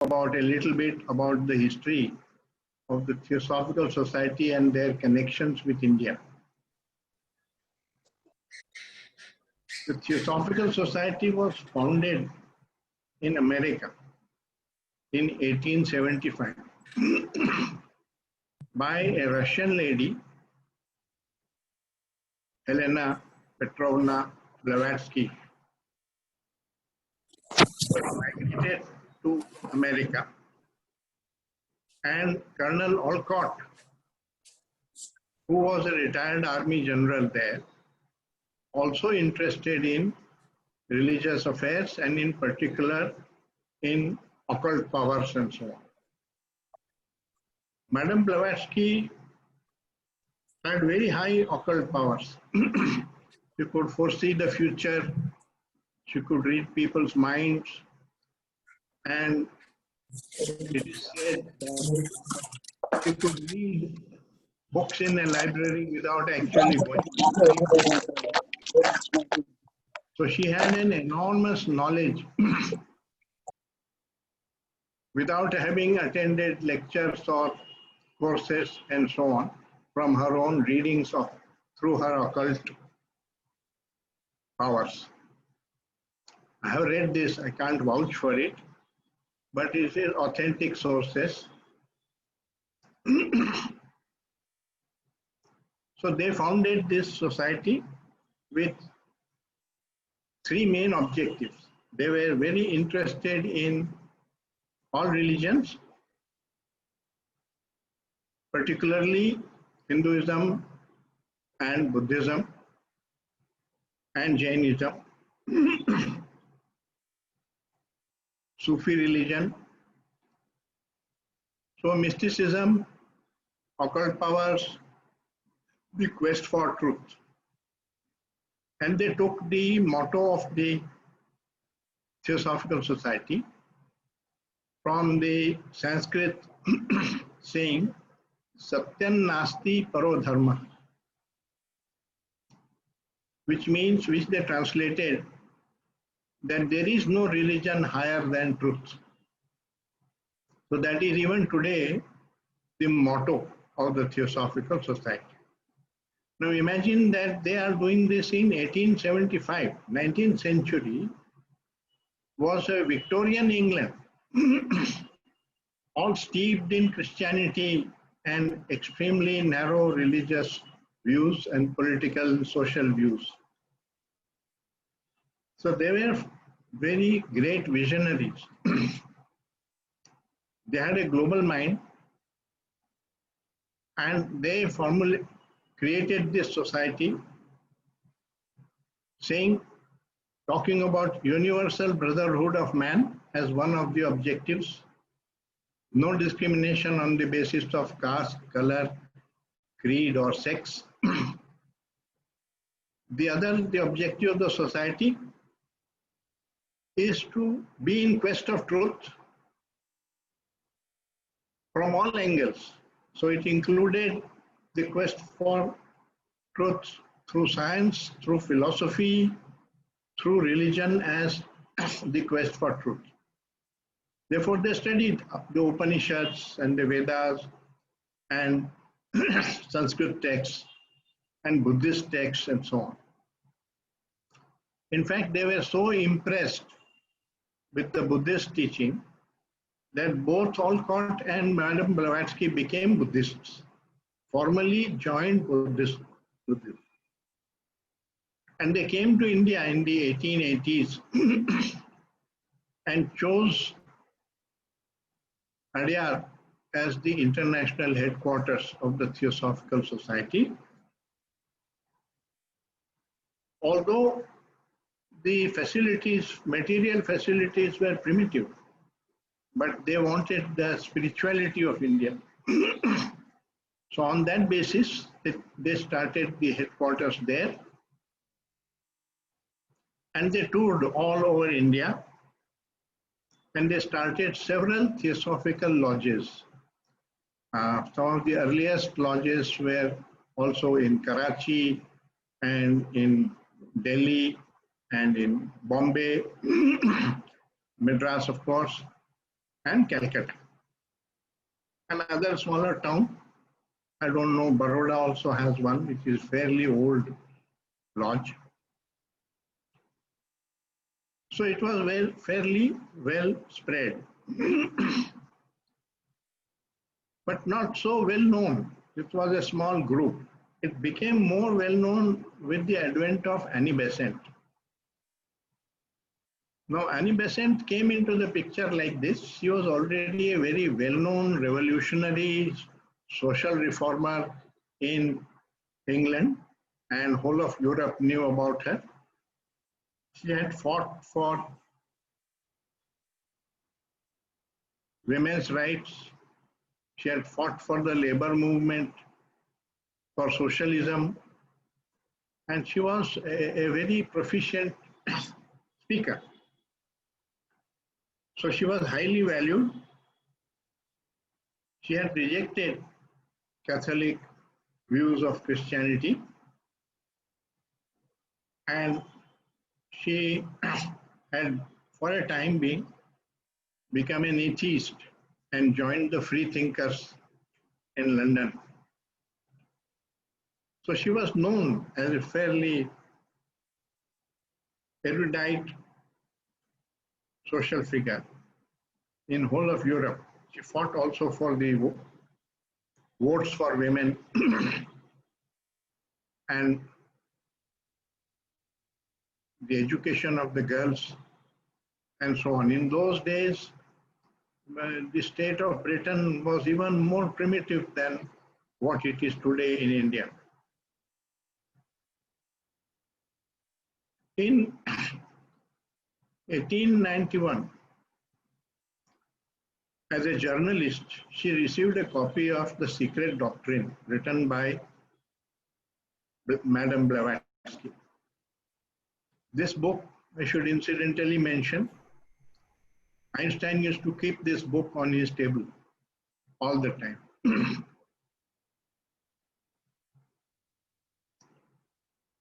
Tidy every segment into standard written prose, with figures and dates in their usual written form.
about a little bit about the history of the Theosophical Society and their connections with India. The Theosophical Society was founded in America in 1875 by a Russian lady, Helena Petrovna Blavatsky, who migrated to America, and Colonel Olcott, who was a retired army general there, also interested in religious affairs and in particular in occult powers and so on. Madame Blavatsky had very high occult powers. She could foresee the future, she could read people's minds, and it is said that she could read books in a library without actually going. So she had an enormous knowledge without having attended lectures or courses and so on, from her own readings of through her occult powers. I have read this, I can't vouch for it, but it is authentic sources. So they founded this society with three main objectives. They were very interested in all religions, particularly Hinduism and Buddhism and Jainism, Sufi religion. So mysticism, occult powers, the quest for truth. And they took the motto of the Theosophical Society from the Sanskrit saying, Satyam Nasti Paro Dharma, which means, which they translated, that there is no religion higher than truth. So that is even today the motto of the Theosophical Society. Now imagine that they are doing this in 1875, 19th century was a Victorian England, all steeped in Christianity and extremely narrow religious views and political and social views. So they were very great visionaries. They had a global mind, and they formally created this society saying, talking about universal brotherhood of man as one of the objectives, no discrimination on the basis of caste, color, creed or sex. The objective of the society is to be in quest of truth from all angles. So it included the quest for truth through science, through philosophy, through religion as the quest for truth. Therefore, they studied the Upanishads and the Vedas and Sanskrit texts and Buddhist texts and so on. In fact, they were so impressed with the Buddhist teaching that both Olcott and Madame Blavatsky became Buddhists, formally joined Buddhism. And they came to India in the 1880s and chose Adyar as the international headquarters of the Theosophical Society. Although the facilities, material facilities were primitive, but they wanted the spirituality of India. So on that basis, they started the headquarters there. And they toured all over India. And they started several theosophical lodges. Some of the earliest lodges were also in Karachi and in Delhi and in Bombay, Madras, of course. and Calcutta. Another smaller town, I don't know, Baroda also has one, which is fairly old lodge. So it was fairly well spread, but not so well known. It was a small group. It became more well known with the advent of Annie Besant. Now, Annie Besant came into the picture like this. She was already a very well-known revolutionary social reformer in England, and whole of Europe knew about her. She had fought for women's rights. She had fought for the labor movement, for socialism, and she was a very proficient speaker. So she was highly valued. She had rejected Catholic views of Christianity, and she had for a time become an atheist and joined the free thinkers in London. So she was known as a fairly erudite social figure in whole of Europe. She fought also for the votes for women and the education of the girls and so on. In those days, the state of Britain was even more primitive than what it is today in India. In 1891, as a journalist, she received a copy of The Secret Doctrine written by Madame Blavatsky. This book, I should incidentally mention, Einstein used to keep this book on his table all the time.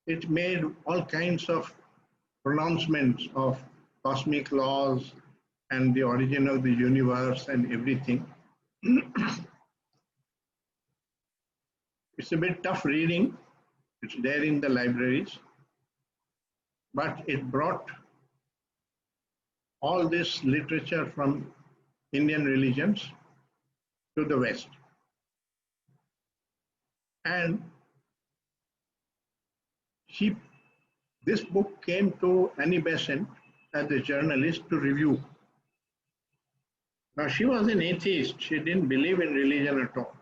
It made all kinds of pronouncements of cosmic laws and the origin of the universe and everything. It's a bit tough reading. It's there in the libraries, but it brought all this literature from Indian religions to the West. And this book came to Annie Besant as a journalist to review. Now, she was an atheist. She didn't believe in religion at all.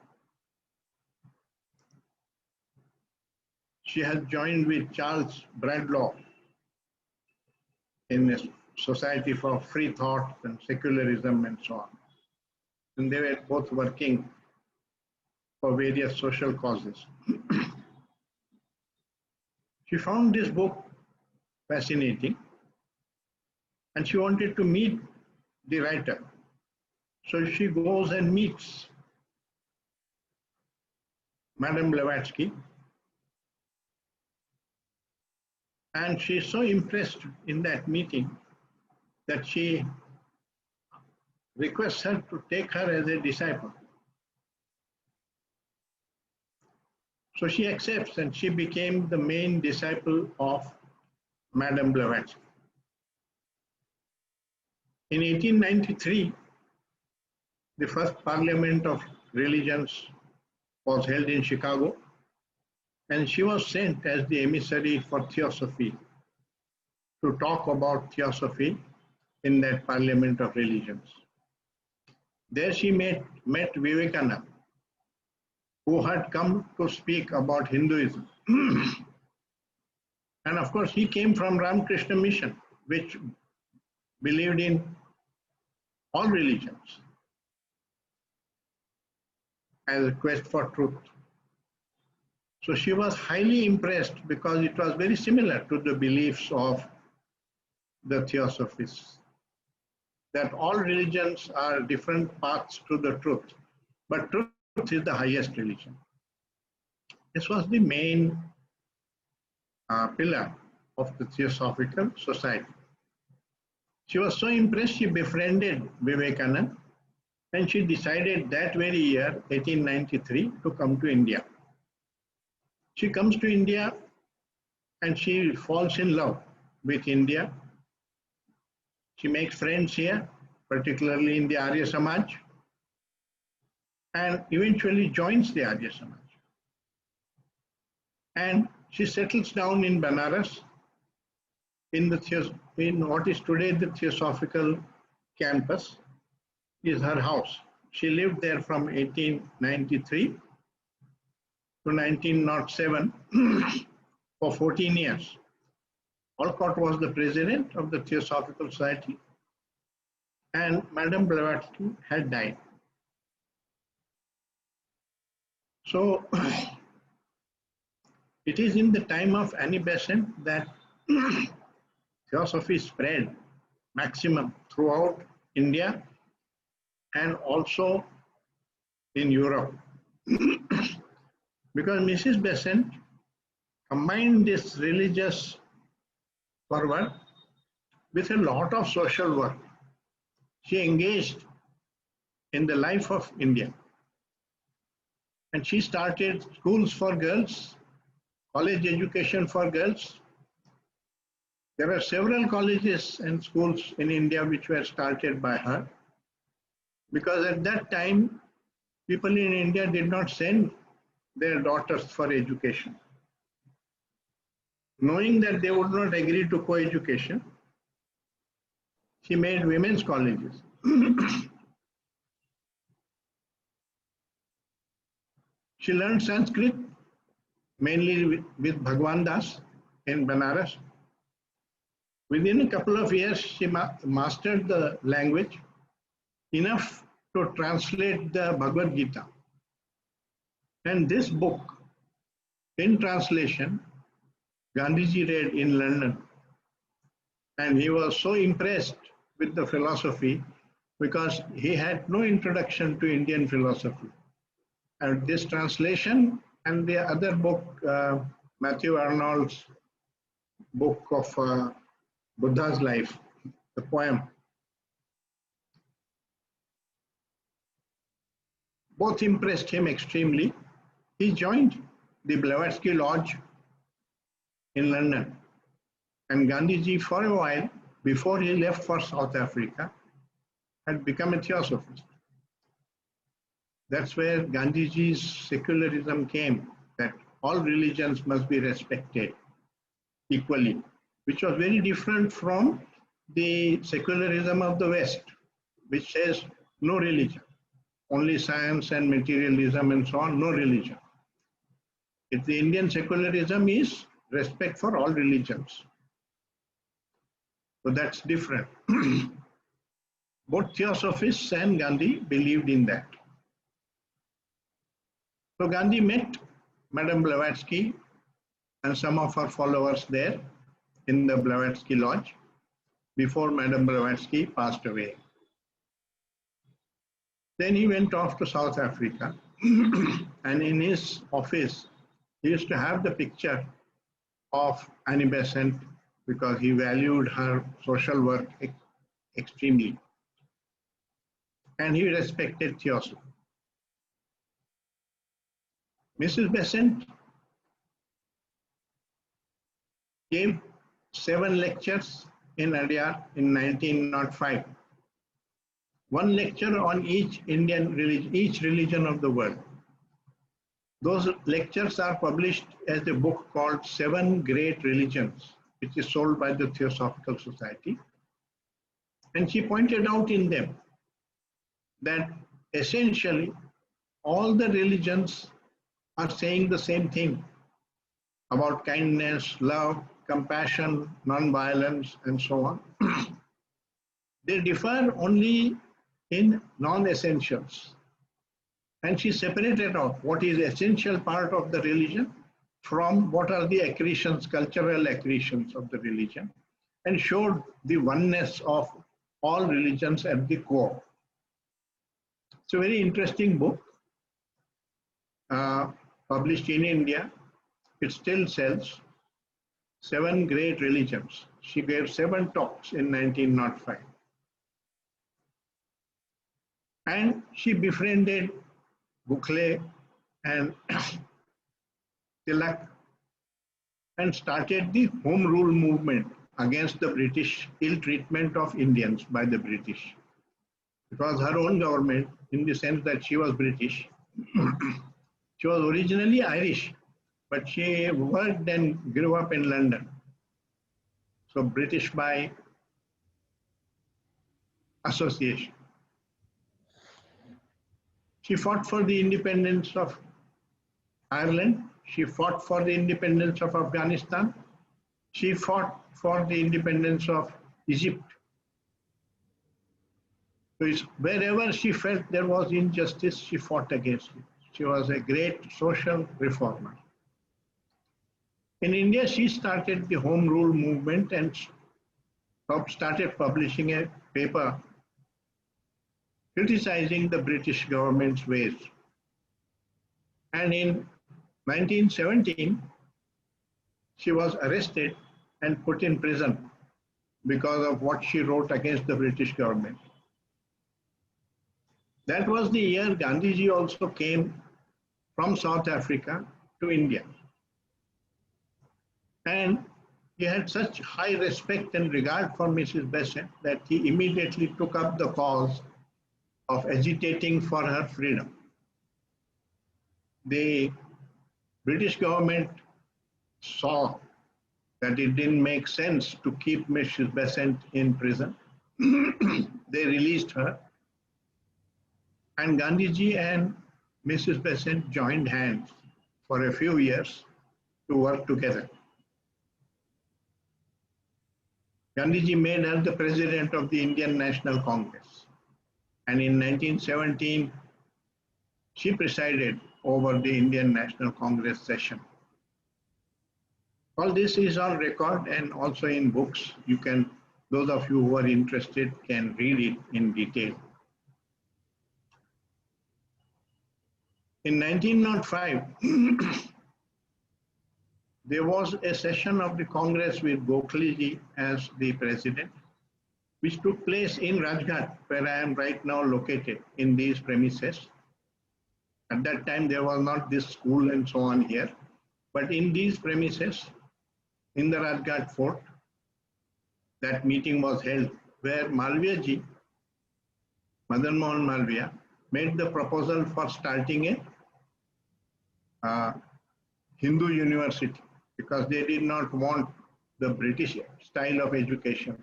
She had joined with Charles Bradlaugh in a society for free thought and secularism and so on. And they were both working for various social causes. She found this book fascinating and she wanted to meet the writer. So she goes and meets Madame Blavatsky, and she's so impressed in that meeting that she requests her to take her as a disciple. So she accepts and she became the main disciple of Madame Blavatsky. In 1893, the first Parliament of Religions was held in Chicago, and she was sent as the emissary for Theosophy to talk about Theosophy in that Parliament of Religions. There she met Vivekananda, who had come to speak about Hinduism. And of course, he came from Ramakrishna Mission, which believed in all religions as a quest for truth. So she was highly impressed because it was very similar to the beliefs of the Theosophists, that all religions are different paths to the truth, but truth is the highest religion. This was the main pillar of the Theosophical Society. She was so impressed, she befriended Vivekananda And she decided that very year, 1893, to come to India. She comes to India and she falls in love with India. She makes friends here, particularly in the Arya Samaj, and eventually joins the Arya Samaj. And she settles down in Banaras in what is today the Theosophical campus is her house. She lived there from 1893 to 1907 for 14 years. Olcott was the president of the Theosophical Society, and Madame Blavatsky had died. So it is in the time of Annie Besant that Theosophy spread maximum throughout India and also in Europe. Because Mrs. Besant combined this religious fervor with a lot of social work. She engaged in the life of India. And she started schools for girls, college education for girls. There are several colleges and schools in India which were started by her. Because at that time, people in India did not send their daughters for education. Knowing that they would not agree to co-education, she made women's colleges. She learned Sanskrit, mainly with Bhagwan Das in Banaras. Within a couple of years, she mastered the language enough to translate the Bhagavad Gita. And this book, in translation, Gandhiji read in London. And he was so impressed with the philosophy because he had no introduction to Indian philosophy. And this translation and the other book, Matthew Arnold's book of Buddha's life, the poem, both impressed him extremely. He joined the Blavatsky Lodge in London. And Gandhiji, for a while, before he left for South Africa, had become a theosophist. That's where Gandhiji's secularism came, that all religions must be respected equally, which was very different from the secularism of the West, which says no religion, only science and materialism and so on, no religion. If the Indian secularism is respect for all religions. So that's different. Both Theosophists and Gandhi believed in that. So Gandhi met Madame Blavatsky and some of her followers there in the Blavatsky Lodge before Madame Blavatsky passed away. Then he went off to South Africa and in his office, he used to have the picture of Annie Besant because he valued her social work extremely. And he respected Theosophy. Mrs. Besant gave 7 lectures in Adyar in 1905. 1 lecture on each Indian religion, each religion of the world. Those lectures are published as a book called 7 Great Religions, which is sold by the Theosophical Society. And she pointed out in them that essentially all the religions are saying the same thing about kindness, love, compassion, non-violence, and so on. They differ only in non-essentials. And she separated out what is essential part of the religion from what are the accretions, cultural accretions of the religion, and showed the oneness of all religions at the core. It's a very interesting book, published in India. It still sells. 7 Great Religions. She gave 7 talks in 1905. And she befriended Gokhale and Tilak and started the Home Rule movement against the British ill treatment of Indians by the British. It was her own government in the sense that she was British. She was originally Irish, but she worked and grew up in London. So British by association. She fought for the independence of Ireland. She fought for the independence of Afghanistan. She fought for the independence of Egypt. So wherever she felt there was injustice, she fought against it. She was a great social reformer. In India, she started the Home Rule movement and started publishing a paper criticizing the British government's ways. And in 1917, she was arrested and put in prison because of what she wrote against the British government. That was the year Gandhiji also came from South Africa to India. And he had such high respect and regard for Mrs. Besant that he immediately took up the cause of agitating for her freedom. The British government saw that it didn't make sense to keep Mrs. Besant in prison. They released her. And Gandhiji and Mrs. Besant joined hands for a few years to work together. Gandhiji made her the president of the Indian National Congress. And in 1917, she presided over the Indian National Congress session. All this is on record and also in books. You can, those of you who are interested can read it in detail. In 1905, there was a session of the Congress with Gokhaleji as the president, which took place in Rajghat, where I am right now located in these premises. At that time, there was not this school and so on here, but in these premises, in the Rajghat fort, that meeting was held, where Malviyaji, Madan Mohan Malviya, made the proposal for starting a Hindu university, because they did not want the British style of education.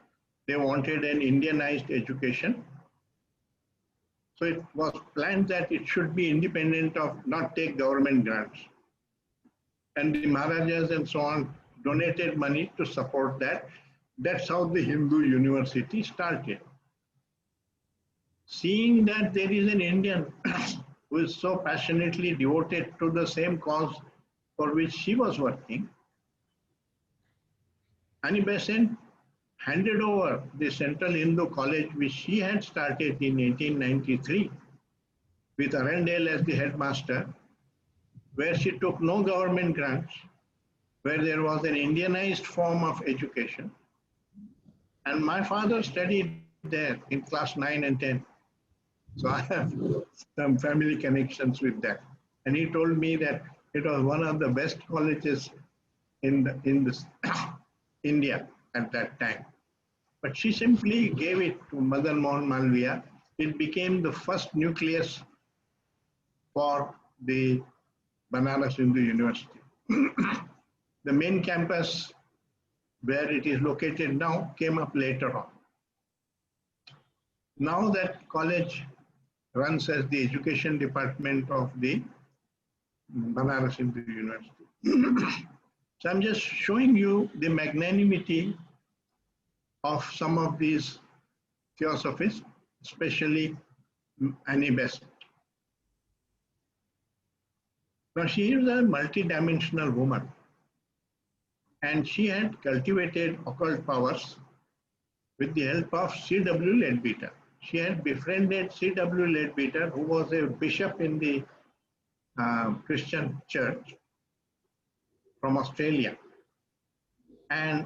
They wanted an Indianized education. So it was planned that it should be independent of, not take government grants. And the Maharajas and so on donated money to support that. That's how the Hindu university started. Seeing that there is an Indian who is so passionately devoted to the same cause for which she was working, Annie Besant handed over the Central Hindu College, which she had started in 1893 with Arundel as the headmaster, where she took no government grants, where there was an Indianized form of education. And my father studied there in class 9 and 10. So I have some family connections with that. And he told me that it was one of the best colleges in this India at that time. But she simply gave it to Madan Mohan Malviya. It became the first nucleus for the Banaras Hindu University. The main campus where it is located now came up later on. Now that college runs as the education department of the Banaras Hindu University. So I'm just showing you the magnanimity of some of these theosophists, especially Annie Besant. Now she is a multidimensional woman, and she had cultivated occult powers with the help of C.W. Leadbeater. She had befriended C.W. Leadbeater, who was a bishop in the Christian church from Australia. And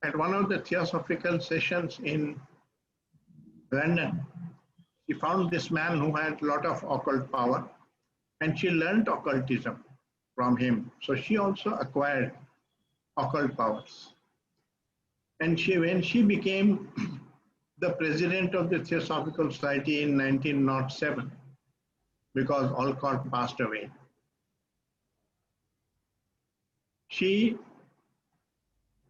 at one of the theosophical sessions in London, she found this man who had a lot of occult power, and she learned occultism from him. So she also acquired occult powers. And when she became the president of the Theosophical Society in 1907, because Alcott passed away, she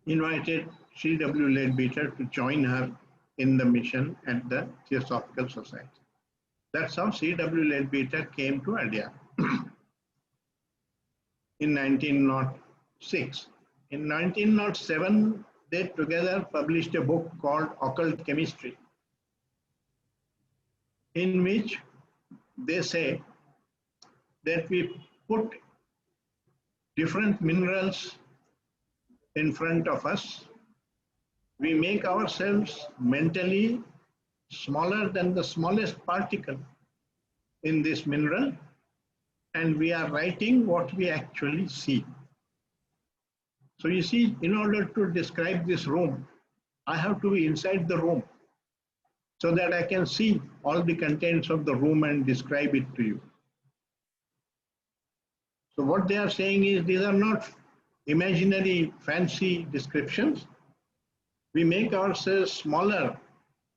invited C.W. Leadbeater to join her in the mission at the Theosophical Society. That's how C.W. Leadbeater came to Adyar in 1906. In 1907, they together published a book called Occult Chemistry, in which they say that we put different minerals in front of us. We make ourselves mentally smaller than the smallest particle in this mineral, and we are writing what we actually see. So you see, in order to describe this room, I have to be inside the room so that I can see all the contents of the room and describe it to you. So what they are saying is, these are not imaginary fancy descriptions. We make ourselves smaller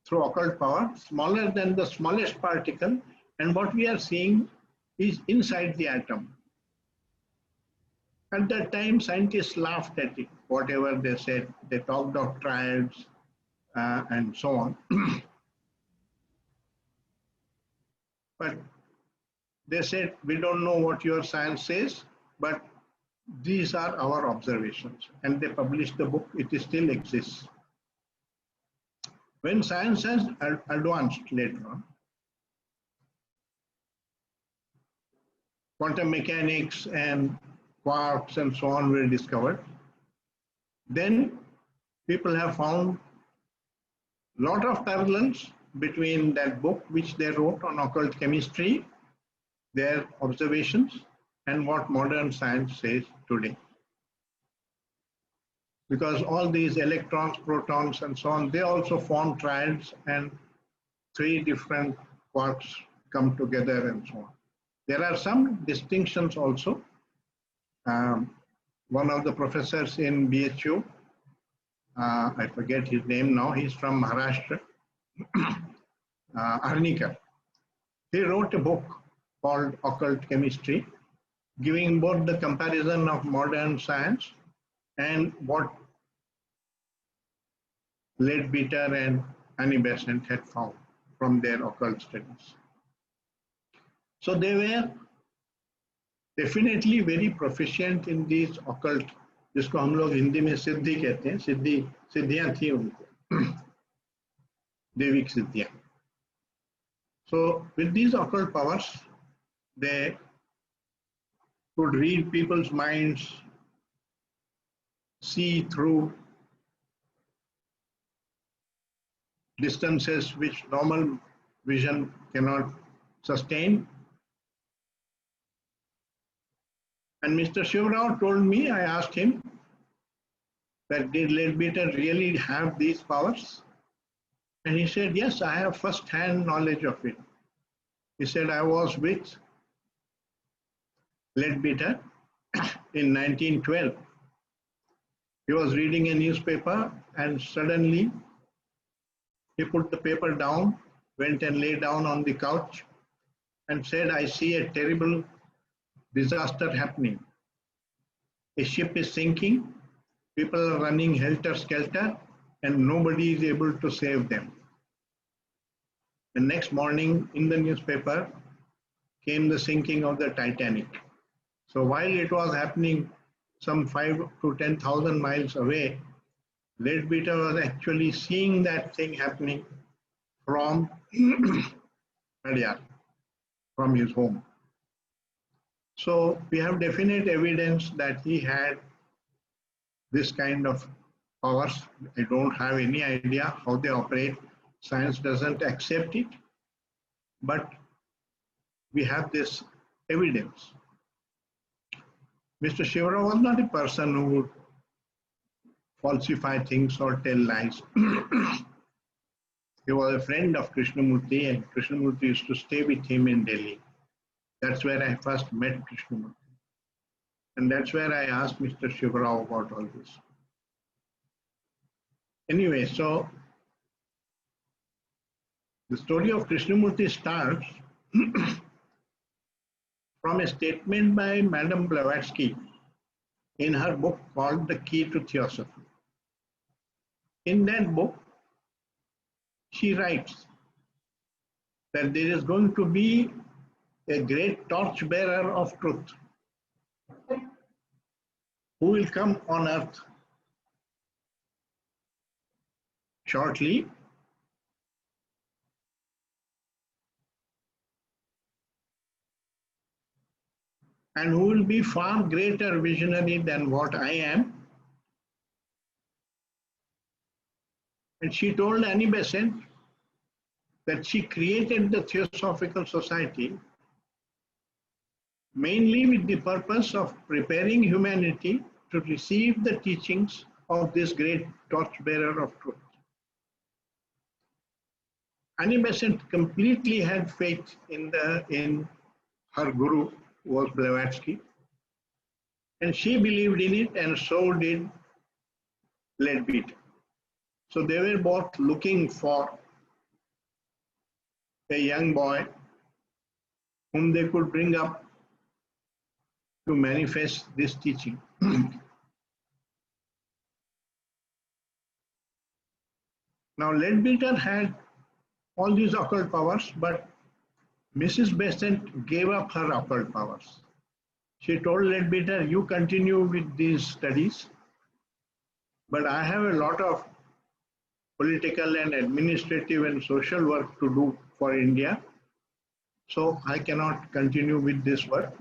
through occult power, smaller than the smallest particle, and what we are seeing is inside the atom. At that time, scientists laughed at it, whatever they said. They talked of triads and so on. But they said, we don't know what your science says, but these are our observations. And they published the book. It still exists. When science has advanced later on, quantum mechanics and quarks and so on were discovered, then people have found a lot of parallels between that book which they wrote on occult chemistry, their observations, and what modern science says today. Because all these electrons, protons, and so on, they also form triads, and 3 different quarks come together and so on. There are some distinctions also. One of the professors in BHU, I forget his name now, he's from Maharashtra, Arnikar. He wrote a book called Occult Chemistry, giving both the comparison of modern science and what Leadbeater and Annie Besant had found from their occult studies. So they were definitely very proficient in these occult, जिसको हम लोग हिंदी में सिद्धि कहते हैं, सिद्धियां थी उनको, देविक सिद्धियां. So with these occult powers, they could read people's minds, see through distances which normal vision cannot sustain. And Mr. Shivrao told me, I asked him, that did Leadbeater really have these powers? And he said, yes, I have first-hand knowledge of it. He said, I was with Leadbeater in 1912. He was reading a newspaper, and suddenly he put the paper down, went and lay down on the couch, and said, I see a terrible disaster happening. A ship is sinking, people are running helter-skelter, and nobody is able to save them. The next morning in the newspaper came the sinking of the Titanic. So while it was happening some 5,000 to 10,000 miles away, Leadbeater was actually seeing that thing happening from Adyar, from his home. So we have definite evidence that he had this kind of powers. I don't have any idea how they operate. Science doesn't accept it, but we have this evidence. Mr. Shivrao was not a person who would falsify things or tell lies. He was a friend of Krishnamurti, and Krishnamurti used to stay with him in Delhi. That's where I first met Krishnamurti. And that's where I asked Mr. Shivrao about all this. Anyway, so the story of Krishnamurti starts from a statement by Madame Blavatsky in her book called The Key to Theosophy. In that book, she writes that there is going to be a great torchbearer of truth who will come on earth shortly, and who will be far greater visionary than what I am. And she told Annie Besant that she created the Theosophical Society mainly with the purpose of preparing humanity to receive the teachings of this great torchbearer of truth. Annie Besant completely had faith in her guru, who was Blavatsky, and she believed in it, and so did Leadbeater. So they were both looking for a young boy whom they could bring up to manifest this teaching. Now, Leadbeater had all these occult powers, but Mrs. Besant gave up her occult powers. She told Leadbeater, you continue with these studies, but I have a lot of political and administrative and social work to do for India, so I cannot continue with this work.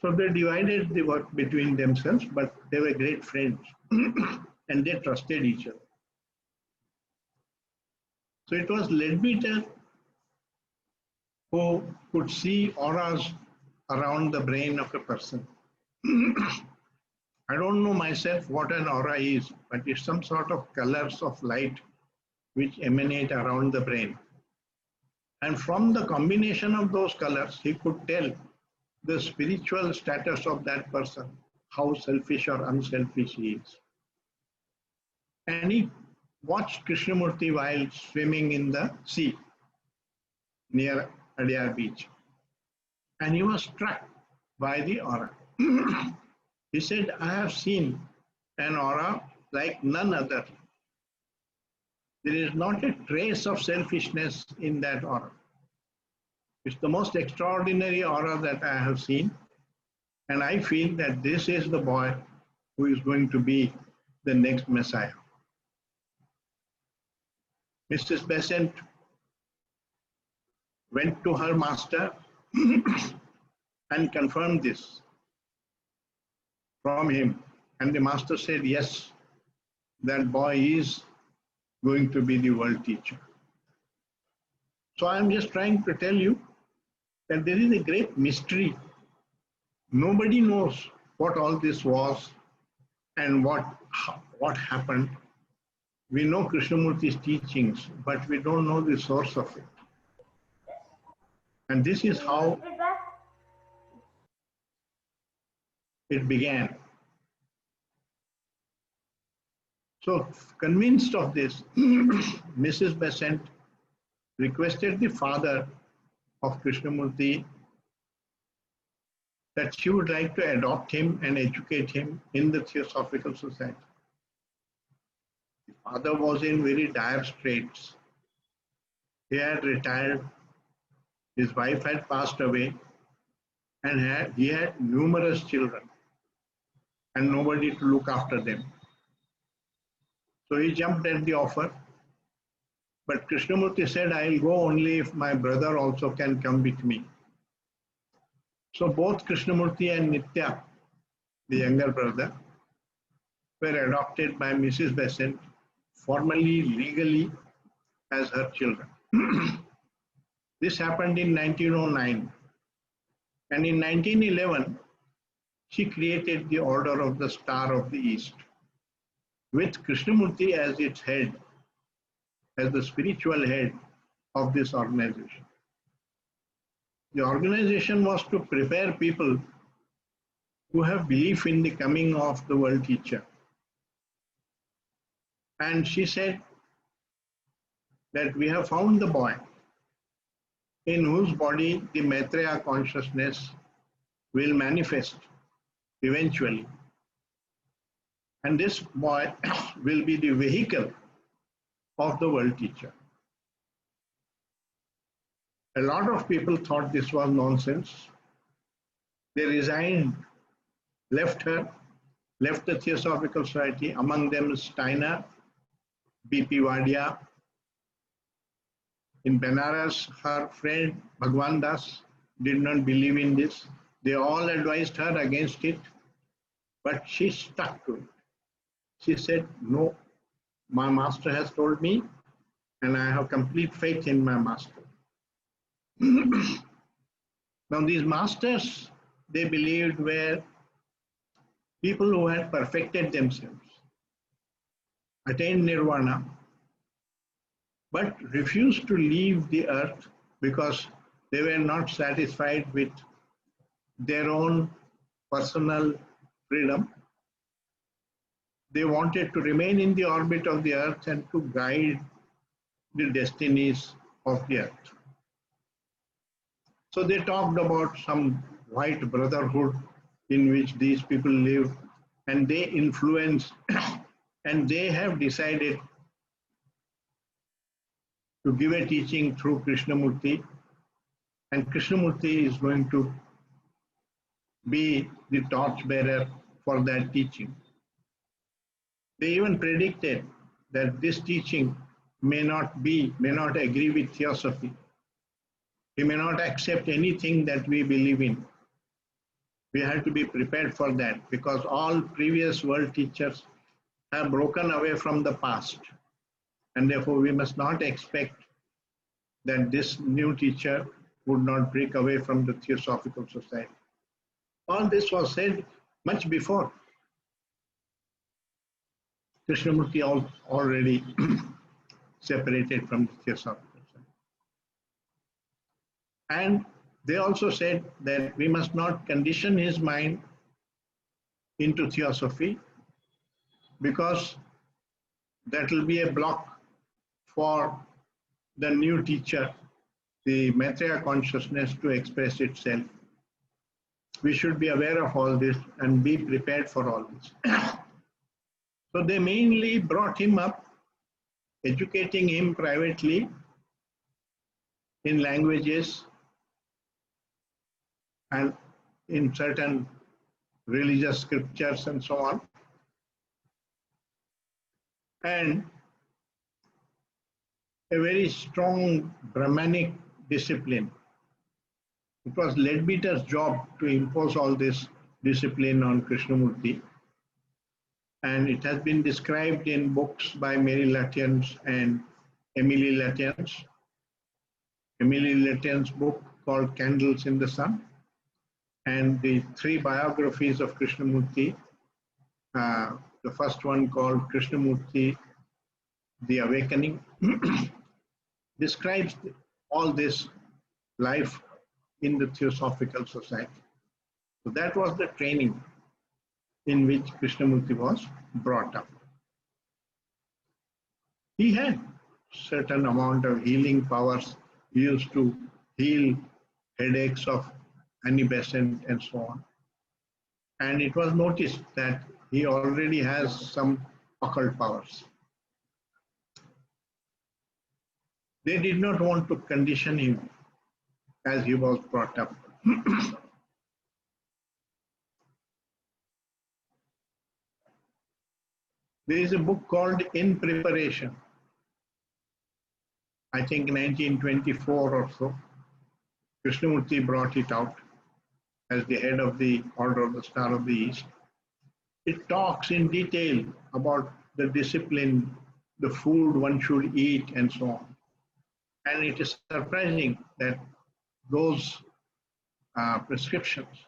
So they divided the work between themselves, but they were great friends and they trusted each other. So it was Leadbeater who could see auras around the brain of a person. I don't know myself what an aura is, but it's some sort of colors of light which emanate around the brain. And from the combination of those colors, he could tell the spiritual status of that person, how selfish or unselfish he is. And he watched Krishnamurti while swimming in the sea near Adyar beach. And he was struck by the aura. He said, I have seen an aura like none other. There is not a trace of selfishness in that aura. It's the most extraordinary aura that I have seen. And I feel that this is the boy who is going to be the next Messiah. Mrs. Besant went to her master and confirmed this from him. And the master said, yes, that boy is going to be the world teacher. So I'm just trying to tell you that there is a great mystery. Nobody knows what all this was and what happened. We know Krishnamurti's teachings, but we don't know the source of it. And this is how it began. So convinced of this, Mrs. Besant requested the father of Krishnamurti that she would like to adopt him and educate him in the Theosophical Society. The father was in very dire straits. He had retired, his wife had passed away, and he had numerous children and nobody to look after them. So he jumped at the offer. But Krishnamurti said, I will go only if my brother also can come with me. So both Krishnamurti and Nitya, the younger brother, were adopted by Mrs. Besant, formally, legally, as her children. This happened in 1909. And in 1911, she created the Order of the Star of the East, with Krishnamurti as its head. as the spiritual head of this organization. The organization was to prepare people who have belief in the coming of the world teacher. And she said that we have found the boy in whose body the Maitreya consciousness will manifest eventually. And this boy will be the vehicle of the world teacher. A lot of people thought this was nonsense. They resigned, left her, left the Theosophical Society. Among them Steiner, B.P. Wadia. In Benares, her friend Bhagwan Das did not believe in this. They all advised her against it, but she stuck to it. She said, no, my master has told me, and I have complete faith in my master. Now these masters, they believed, were people who had perfected themselves, attained nirvana, but refused to leave the earth because they were not satisfied with their own personal freedom. They wanted to remain in the orbit of the earth and to guide the destinies of the earth. So they talked about some white brotherhood in which these people live, and they influence, and they have decided to give a teaching through Krishnamurti, and Krishnamurti is going to be the torchbearer for that teaching. They even predicted that this teaching may not agree with Theosophy. He may not accept anything that we believe in. We have to be prepared for that, because all previous world teachers have broken away from the past. And therefore, we must not expect that this new teacher would not break away from the Theosophical Society. All this was said much before Krishnamurti already separated from the Theosophical Society. And they also said that we must not condition his mind into Theosophy, because that will be a block for the new teacher, the Maitreya consciousness, to express itself. We should be aware of all this and be prepared for all this. So they mainly brought him up, educating him privately in languages and in certain religious scriptures and so on. And a very strong Brahmanic discipline. It was Leadbeater's job to impose all this discipline on Krishnamurti. And it has been described in books by Mary Latians and Emily Latians. Emily Latian's book called Candles in the Sun, and the 3 biographies of Krishnamurti. The first one called Krishnamurti, The Awakening, describes all this life in the Theosophical Society. So that was the training in which Krishnamurti was brought up. He had certain amount of healing powers. He used to heal headaches of Annie Besant and so on. And it was noticed that he already has some occult powers. They did not want to condition him as he was brought up. There is a book called In Preparation. I think 1924 or so. Krishnamurti brought it out as the head of the Order of the Star of the East. It talks in detail about the discipline, the food one should eat, and so on. And it is surprising that those prescriptions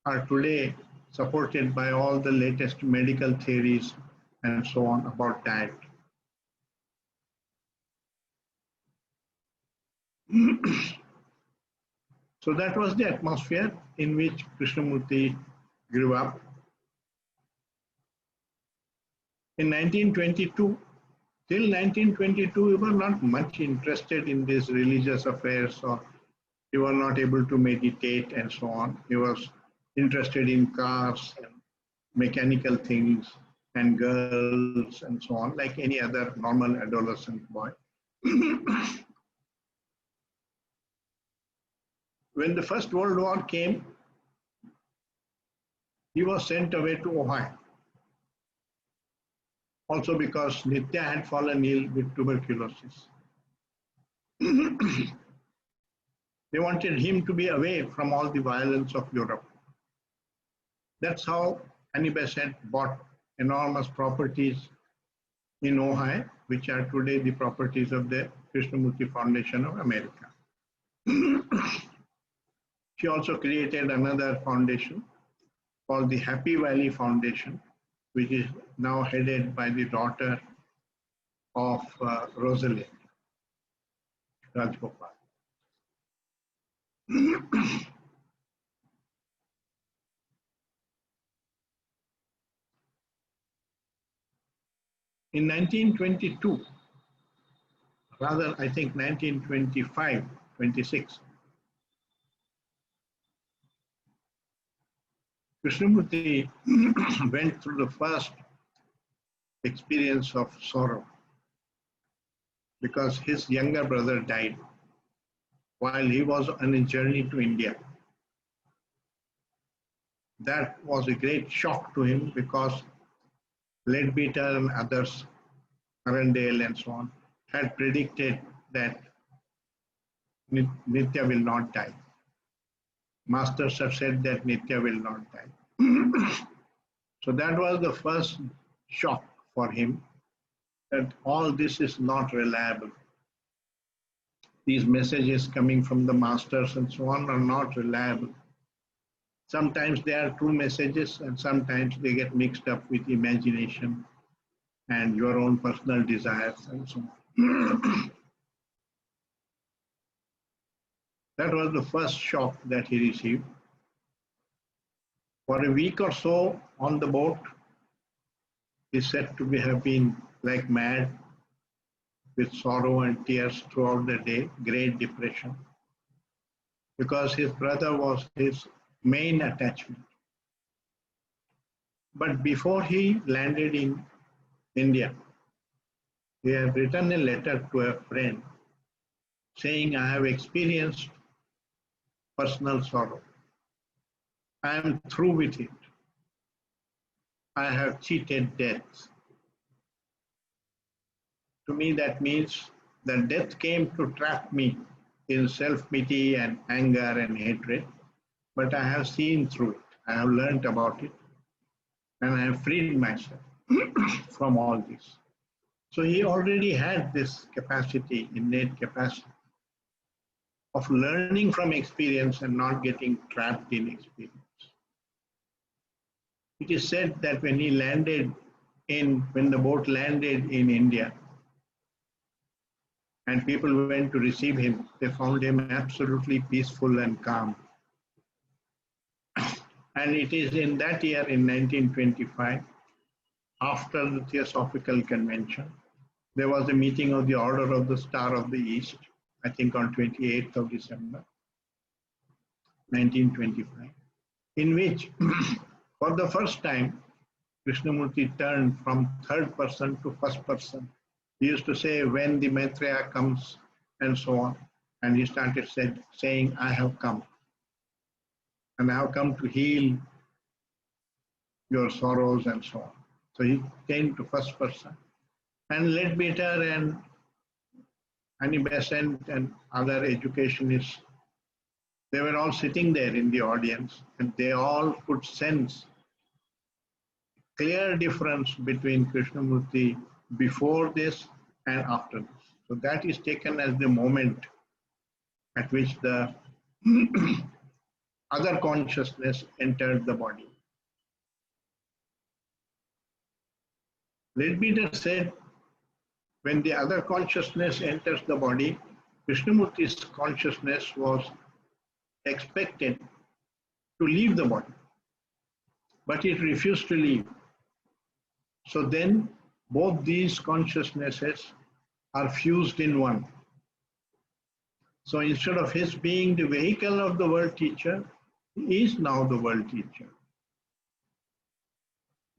are today supported by all the latest medical theories and so on about diet. So that was the atmosphere in which Krishnamurti grew up. In 1922, till 1922, we were not much interested in these religious affairs, or he was not able to meditate and so on. He was interested in cars and mechanical things and girls and so on, like any other normal adolescent boy. When the First World War came, he was sent away to Ohio. Also because Nitya had fallen ill with tuberculosis. They wanted him to be away from all the violence of Europe. That's how Annie Besant bought enormous properties in Ohio, which are today the properties of the Krishnamurti Foundation of America. She also created another foundation called the Happy Valley Foundation, which is now headed by the daughter of Rosalind Rajgopal. In 1922, rather I think 1925, 26, Krishnamurti went through the first experience of sorrow because his younger brother died while he was on a journey to India. That was a great shock to him because Leadbeater and others, Arundel and so on, had predicted that Nitya will not die. Masters have said that Nitya will not die. So that was the first shock for him, that all this is not reliable. These messages coming from the masters and so on are not reliable. Sometimes they are true messages and sometimes they get mixed up with imagination and your own personal desires and so on. That was the first shock that he received. For a week or so on the boat, he said to have been like mad with sorrow and tears throughout the day, great depression, because his brother was his main attachment. But before he landed in India, he had written a letter to a friend saying, I have experienced personal sorrow. I am through with it. I have cheated death. To me, that means that death came to trap me in self-pity and anger and hatred, but I have seen through it. I have learned about it, and I have freed myself from all this. So he already had this capacity, innate capacity, of learning from experience and not getting trapped in experience. It is said that when the boat landed in India, and people went to receive him, they found him absolutely peaceful and calm. And it is in that year, in 1925, after the Theosophical Convention, there was a meeting of the Order of the Star of the East, I think on 28th of December, 1925, in which, for the first time, Krishnamurti turned from third person to first person. He used to say, when the Maitreya comes, and so on, and he started saying, I have come. And I have come to heal your sorrows and so on. So he came to first person. And Leadbeater and Annie Besant and other educationists, they were all sitting there in the audience, and they all could sense clear difference between Krishnamurti before this and after this. So that is taken as the moment at which the other consciousness entered the body. Leadbeater said, when the other consciousness enters the body, Krishnamurti's consciousness was expected to leave the body, but it refused to leave. So then both these consciousnesses are fused in one. So instead of his being the vehicle of the world teacher, he is now the world teacher.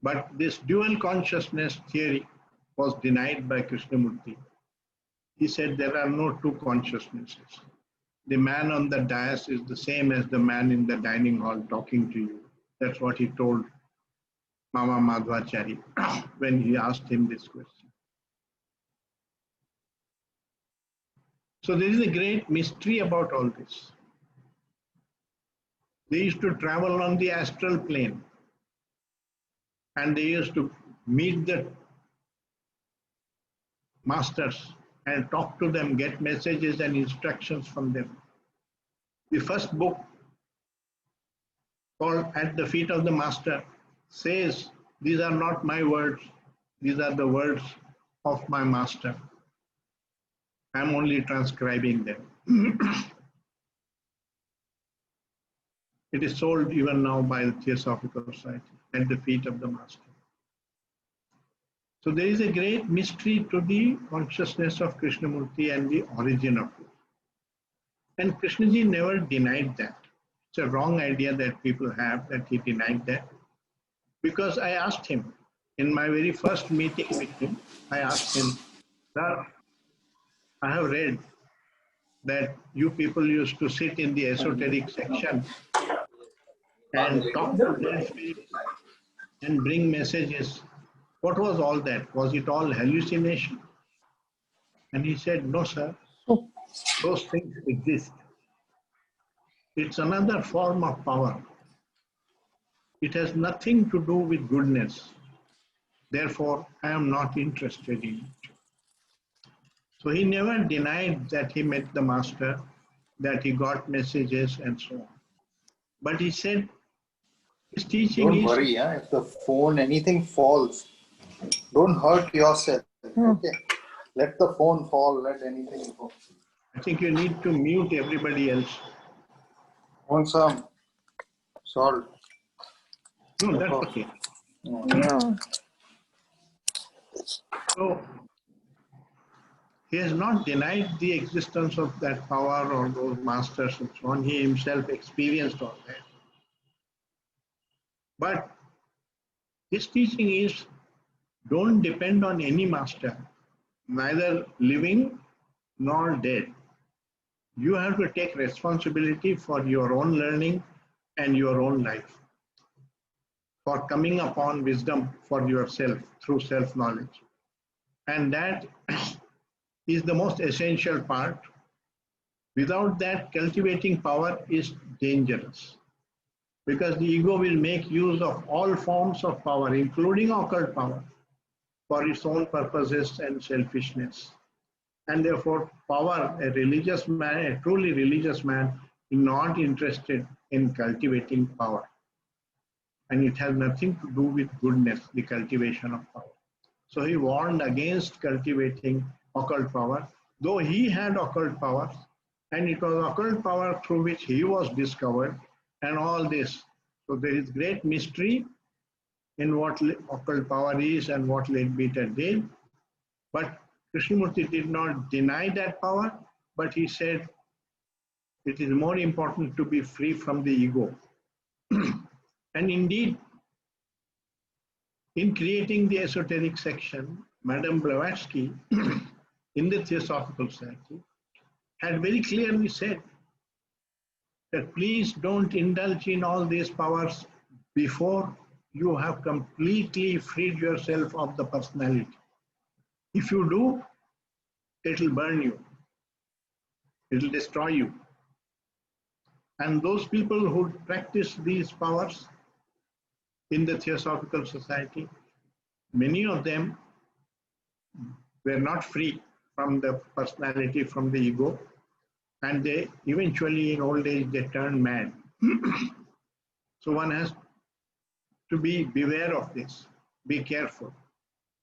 But this dual consciousness theory was denied by Krishnamurti. He said there are no two consciousnesses. The man on the dais is the same as the man in the dining hall talking to you. That's what he told Mama Madhvacharya when he asked him this question. So there is a great mystery about all this. They used to travel on the astral plane, and they used to meet the masters and talk to them, get messages and instructions from them. The first book, called At the Feet of the Master, says, these are not my words, these are the words of my master. I'm only transcribing them. It is sold even now by the Theosophical Society, At the Feet of the Master. So there is a great mystery to the consciousness of Krishnamurti and the origin of it. And Krishnaji never denied that. It's a wrong idea that people have, that he denied that. Because I asked him, in my very first meeting with him, I asked him, sir, I have read that you people used to sit in the esoteric section and talk to their spirits and bring messages. What was all that? Was it all hallucination? And he said, no, sir, those things exist. It's another form of power. It has nothing to do with goodness. Therefore, I am not interested in it. So he never denied that he met the master, that he got messages and so on. But he said, his teaching Don't is... Don't worry, if the phone, anything falls, don't hurt yourself. Okay. Let the phone fall, let anything go. I think you need to mute everybody else. Want some salt? No, that's okay. No. So he has not denied the existence of that power or those masters and so on. He himself experienced all that. But his teaching is, don't depend on any master, neither living nor dead. You have to take responsibility for your own learning and your own life, for coming upon wisdom for yourself through self-knowledge. And that is the most essential part. Without that, cultivating power is dangerous, because the ego will make use of all forms of power, including occult power, for its own purposes and selfishness. And therefore, power, a religious man, a truly religious man, is not interested in cultivating power. And it has nothing to do with goodness, the cultivation of power. So he warned against cultivating occult power, though he had occult powers, and it was occult power through which he was discovered, and all this. So there is great mystery in what occult power is and what Leadbeater did. But Krishnamurti did not deny that power, but he said it is more important to be free from the ego. And indeed, in creating the esoteric section, Madame Blavatsky in the Theosophical Society had very clearly said that please don't indulge in all these powers before you have completely freed yourself of the personality. If you do, it will burn you. It will destroy you. And those people who practice these powers in the Theosophical Society, many of them were not free from the personality, from the ego, and they eventually in old age they turn mad. So one has to be beware of this, be careful.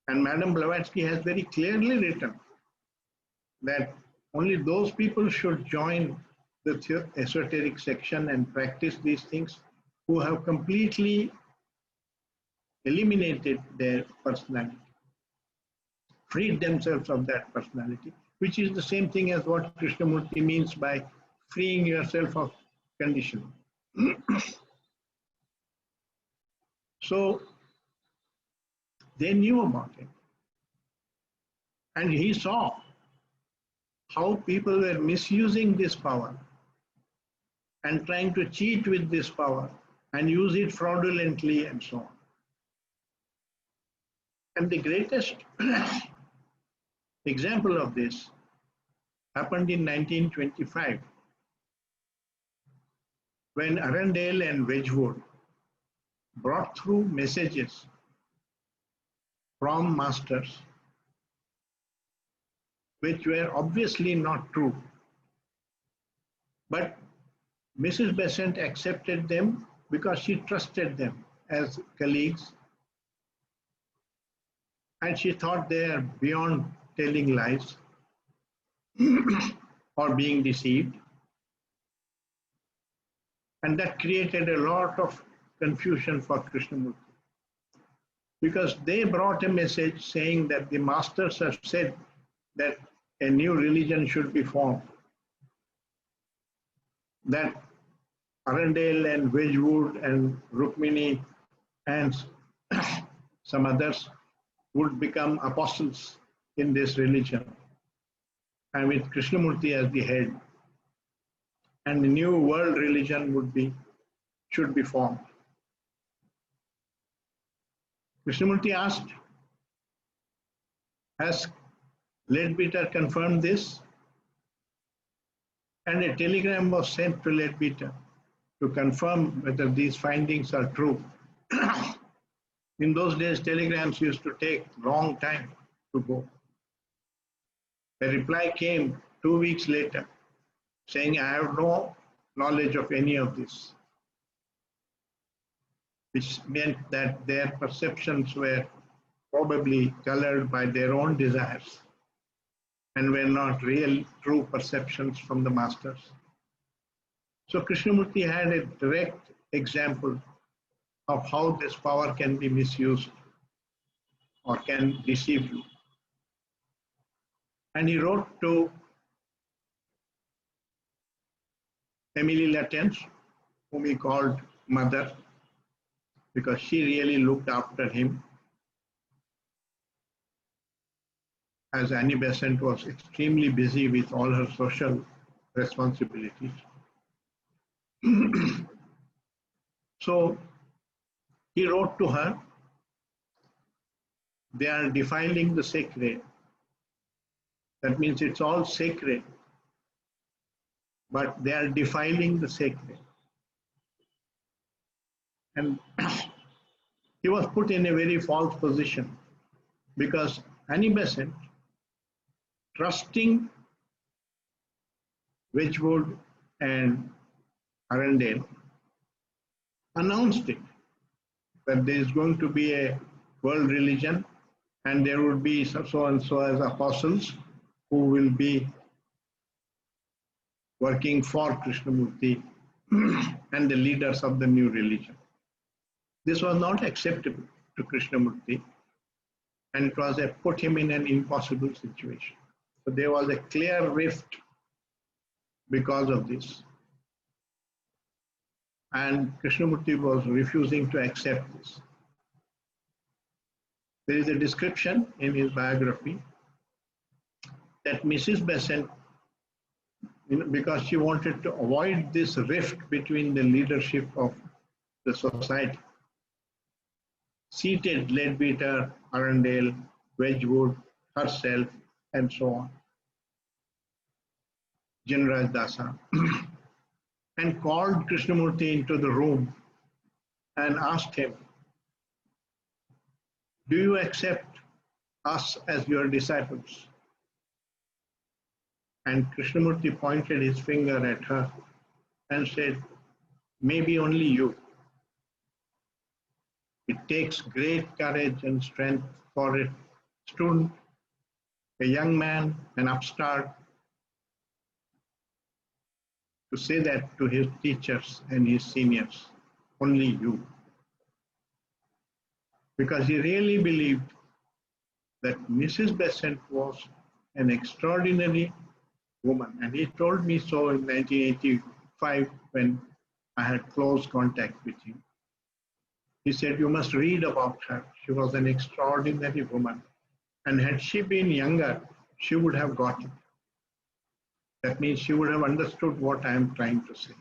And Madame Blavatsky has very clearly written that Only those people should join the esoteric section and practice these things who have completely eliminated their personality, freed themselves of that personality, which is the same thing as what Krishnamurti means by freeing yourself of conditioning. So they knew about it. And he saw how people were misusing this power and trying to cheat with this power and use it fraudulently and so on. And the greatest example of this happened in 1925 when Arundel and Wedgwood brought through messages from masters which were obviously not true. But Mrs. Besant accepted them because she trusted them as colleagues, and she thought they are beyond telling lies or being deceived. And that created a lot of confusion for Krishnamurti, because they brought a message saying that the masters have said that a new religion should be formed, that Arundel and Wedgwood and Rukmini and some others would become apostles in this religion, and with Krishnamurti as the head, and the new world religion should be formed. Krishnamurti asked, has Leadbeater confirmed this? And a telegram was sent to Leadbeater to confirm whether these findings are true. In those days, telegrams used to take long time to go. A reply came 2 weeks later saying, I have no knowledge of any of this, which meant that their perceptions were probably colored by their own desires and were not real, true perceptions from the masters. So Krishnamurti had a direct example of how this power can be misused or can deceive you. And he wrote to Emily Latence, whom he called Mother, because she really looked after him, as Annie Besant was extremely busy with all her social responsibilities. So he wrote to her, they are defiling the sacred. That means it's all sacred, but they are defiling the sacred. And he was put in a very false position, because Annie Besant, trusting Wedgwood and Arundel, announced it, that there is going to be a world religion and there will be so and so as apostles who will be working for Krishnamurti and the leaders of the new religion. This was not acceptable to Krishnamurti, and it was put him in an impossible situation. So there was a clear rift because of this. And Krishnamurti was refusing to accept this. There is a description in his biography that Mrs. Besant, because she wanted to avoid this rift between the leadership of the society, seated Leadbeater, Arundel, Wedgwood, herself, and so on, Jinraj Dasa, and called Krishnamurti into the room and asked him, do you accept us as your disciples? And Krishnamurti pointed his finger at her and said, maybe only you. It takes great courage and strength for a student, a young man, an upstart, to say that to his teachers and his seniors, only you. Because he really believed that Mrs. Besant was an extraordinary woman. And he told me so in 1985 when I had close contact with him. He said, you must read about her. She was an extraordinary woman. And had she been younger, she would have got it. That means she would have understood what I am trying to say.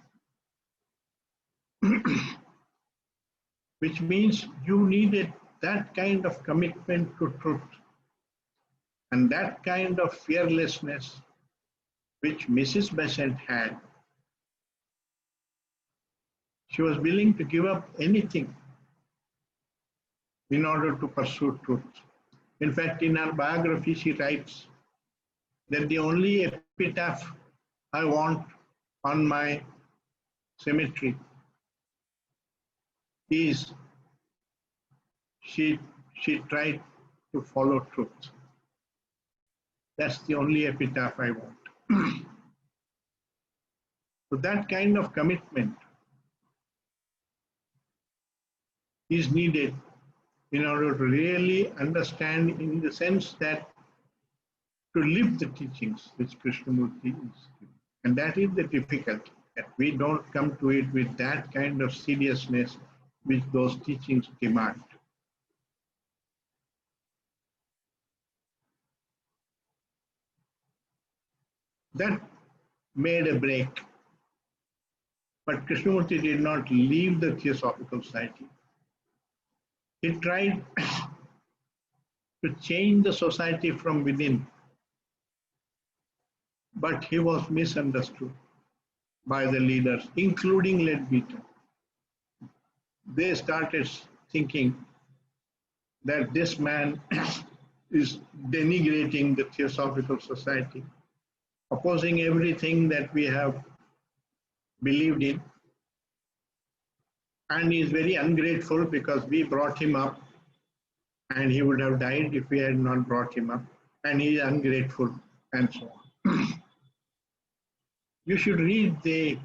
Which means you needed that kind of commitment to truth and that kind of fearlessness which Mrs. Besant had. She was willing to give up anything in order to pursue truth. In fact, in her biography, she writes that the only epitaph I want on my cemetery is she tried to follow truth. That's the only epitaph I want. So that kind of commitment is needed in order to really understand, in the sense that to live the teachings which Krishnamurti is giving. And that is the difficulty, that we don't come to it with that kind of seriousness which those teachings demand. That made a break. But Krishnamurti did not leave the Theosophical Society. He tried to change the society from within, but he was misunderstood by the leaders, including Leadbeater. They started thinking that this man is denigrating the Theosophical Society, opposing everything that we have believed in, and he is very ungrateful because we brought him up and he would have died if we had not brought him up, and he is ungrateful, and so on. You should read the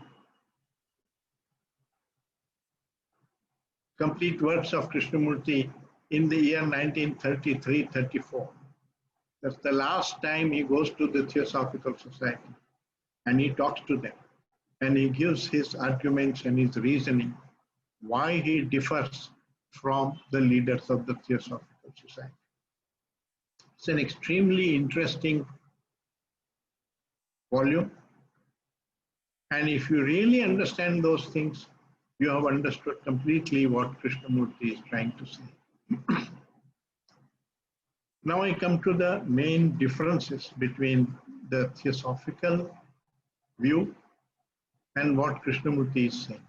complete works of Krishnamurti in the year 1933-34. That's the last time he goes to the Theosophical Society and he talks to them and he gives his arguments and his reasoning why he differs from the leaders of the Theosophical Society. It's an extremely interesting volume, and if you really understand those things, you have understood completely what Krishnamurti is trying to say. Now I come to the main differences between the Theosophical view and what Krishnamurti is saying.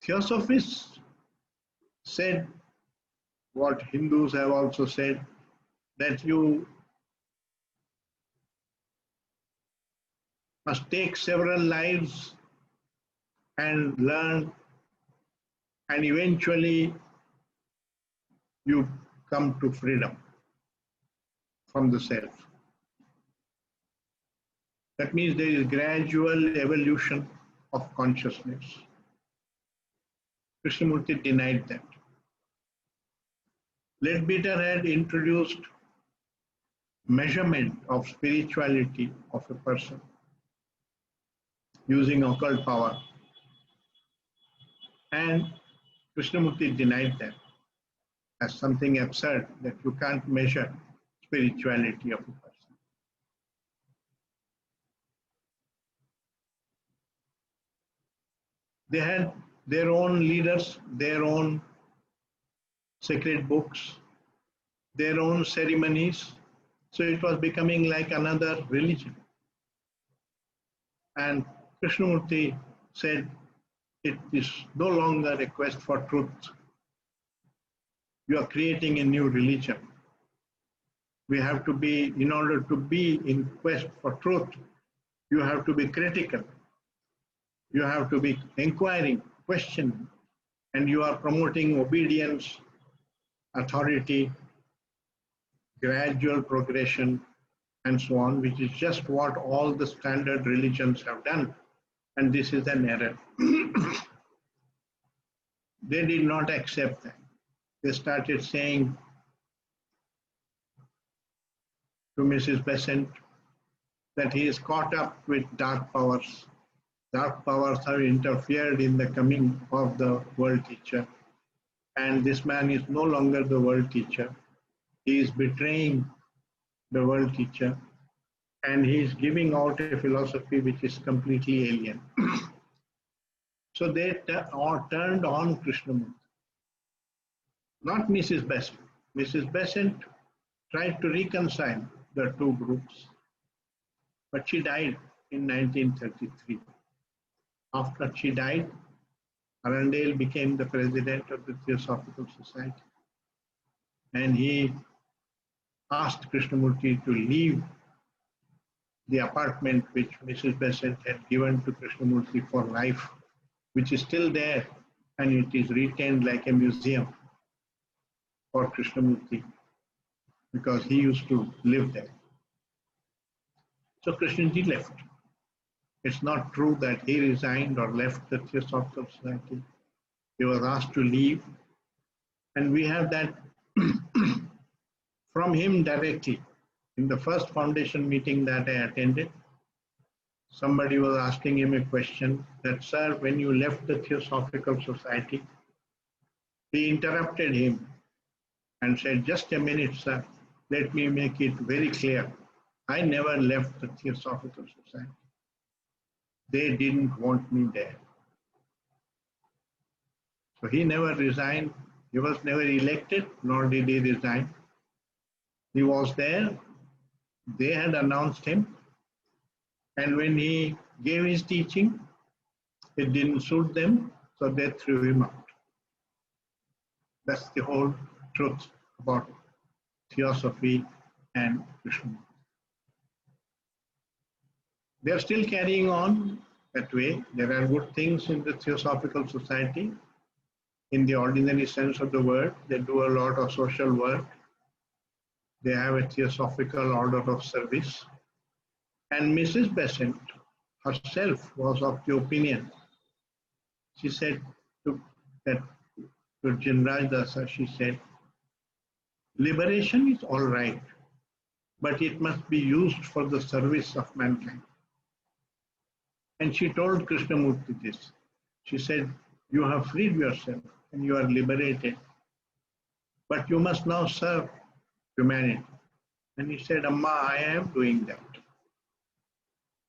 Theosophists said what Hindus have also said, that you must take several lives and learn, and eventually you come to freedom from the self. That means there is gradual evolution of consciousness. Krishnamurti denied that. Leadbeater had introduced measurement of spirituality of a person using occult power, and Krishnamurti denied that as something absurd, that you can't measure spirituality of a person. They had their own leaders, their own sacred books, their own ceremonies, so it was becoming like another religion. And Krishnamurti said, it is no longer a quest for truth. You are creating a new religion. We have to be, in order to be in quest for truth, you have to be critical. You have to be inquiring, questioning, and you are promoting obedience, authority, gradual progression, and so on, which is just what all the standard religions have done. And this is an error. They did not accept that. They started saying to Mrs. Besant that he is caught up with dark powers. Dark powers have interfered in the coming of the world teacher. And this man is no longer the world teacher. He is betraying the world teacher. And he is giving out a philosophy which is completely alien. So they turned on Krishnamurti, not Mrs. Besant. Mrs. Besant tried to reconcile the two groups, but she died in 1933. After she died, Arundale became the president of the Theosophical Society, and he asked Krishnamurti to leave the apartment which Mrs. Besant had given to Krishnamurti for life, which is still there, and it is retained like a museum for Krishnamurti because he used to live there. So Krishnaji left. It's not true that he resigned or left the Theosophical Society. He was asked to leave, and we have that from him directly. In the first foundation meeting that I attended, somebody was asking him a question that, sir, when you left the Theosophical Society, he interrupted him and said, just a minute, sir, let me make it very clear. I never left the Theosophical Society. They didn't want me there. So he never resigned. He was never elected, nor did he resign. He was there. They had announced him. And when he gave his teaching, it didn't suit them, so they threw him out. That's the whole truth about Theosophy and Krishna. They are still carrying on that way. There are good things in the Theosophical Society. In the ordinary sense of the word, they do a lot of social work. They have a Theosophical order of service. And Mrs. Besant herself was of the opinion. She said to Jinraj Dasa, she said, liberation is all right, but it must be used for the service of mankind. And she told Krishnamurti this. She said, you have freed yourself and you are liberated, but you must now serve humanity. And he said, Amma, I am doing that.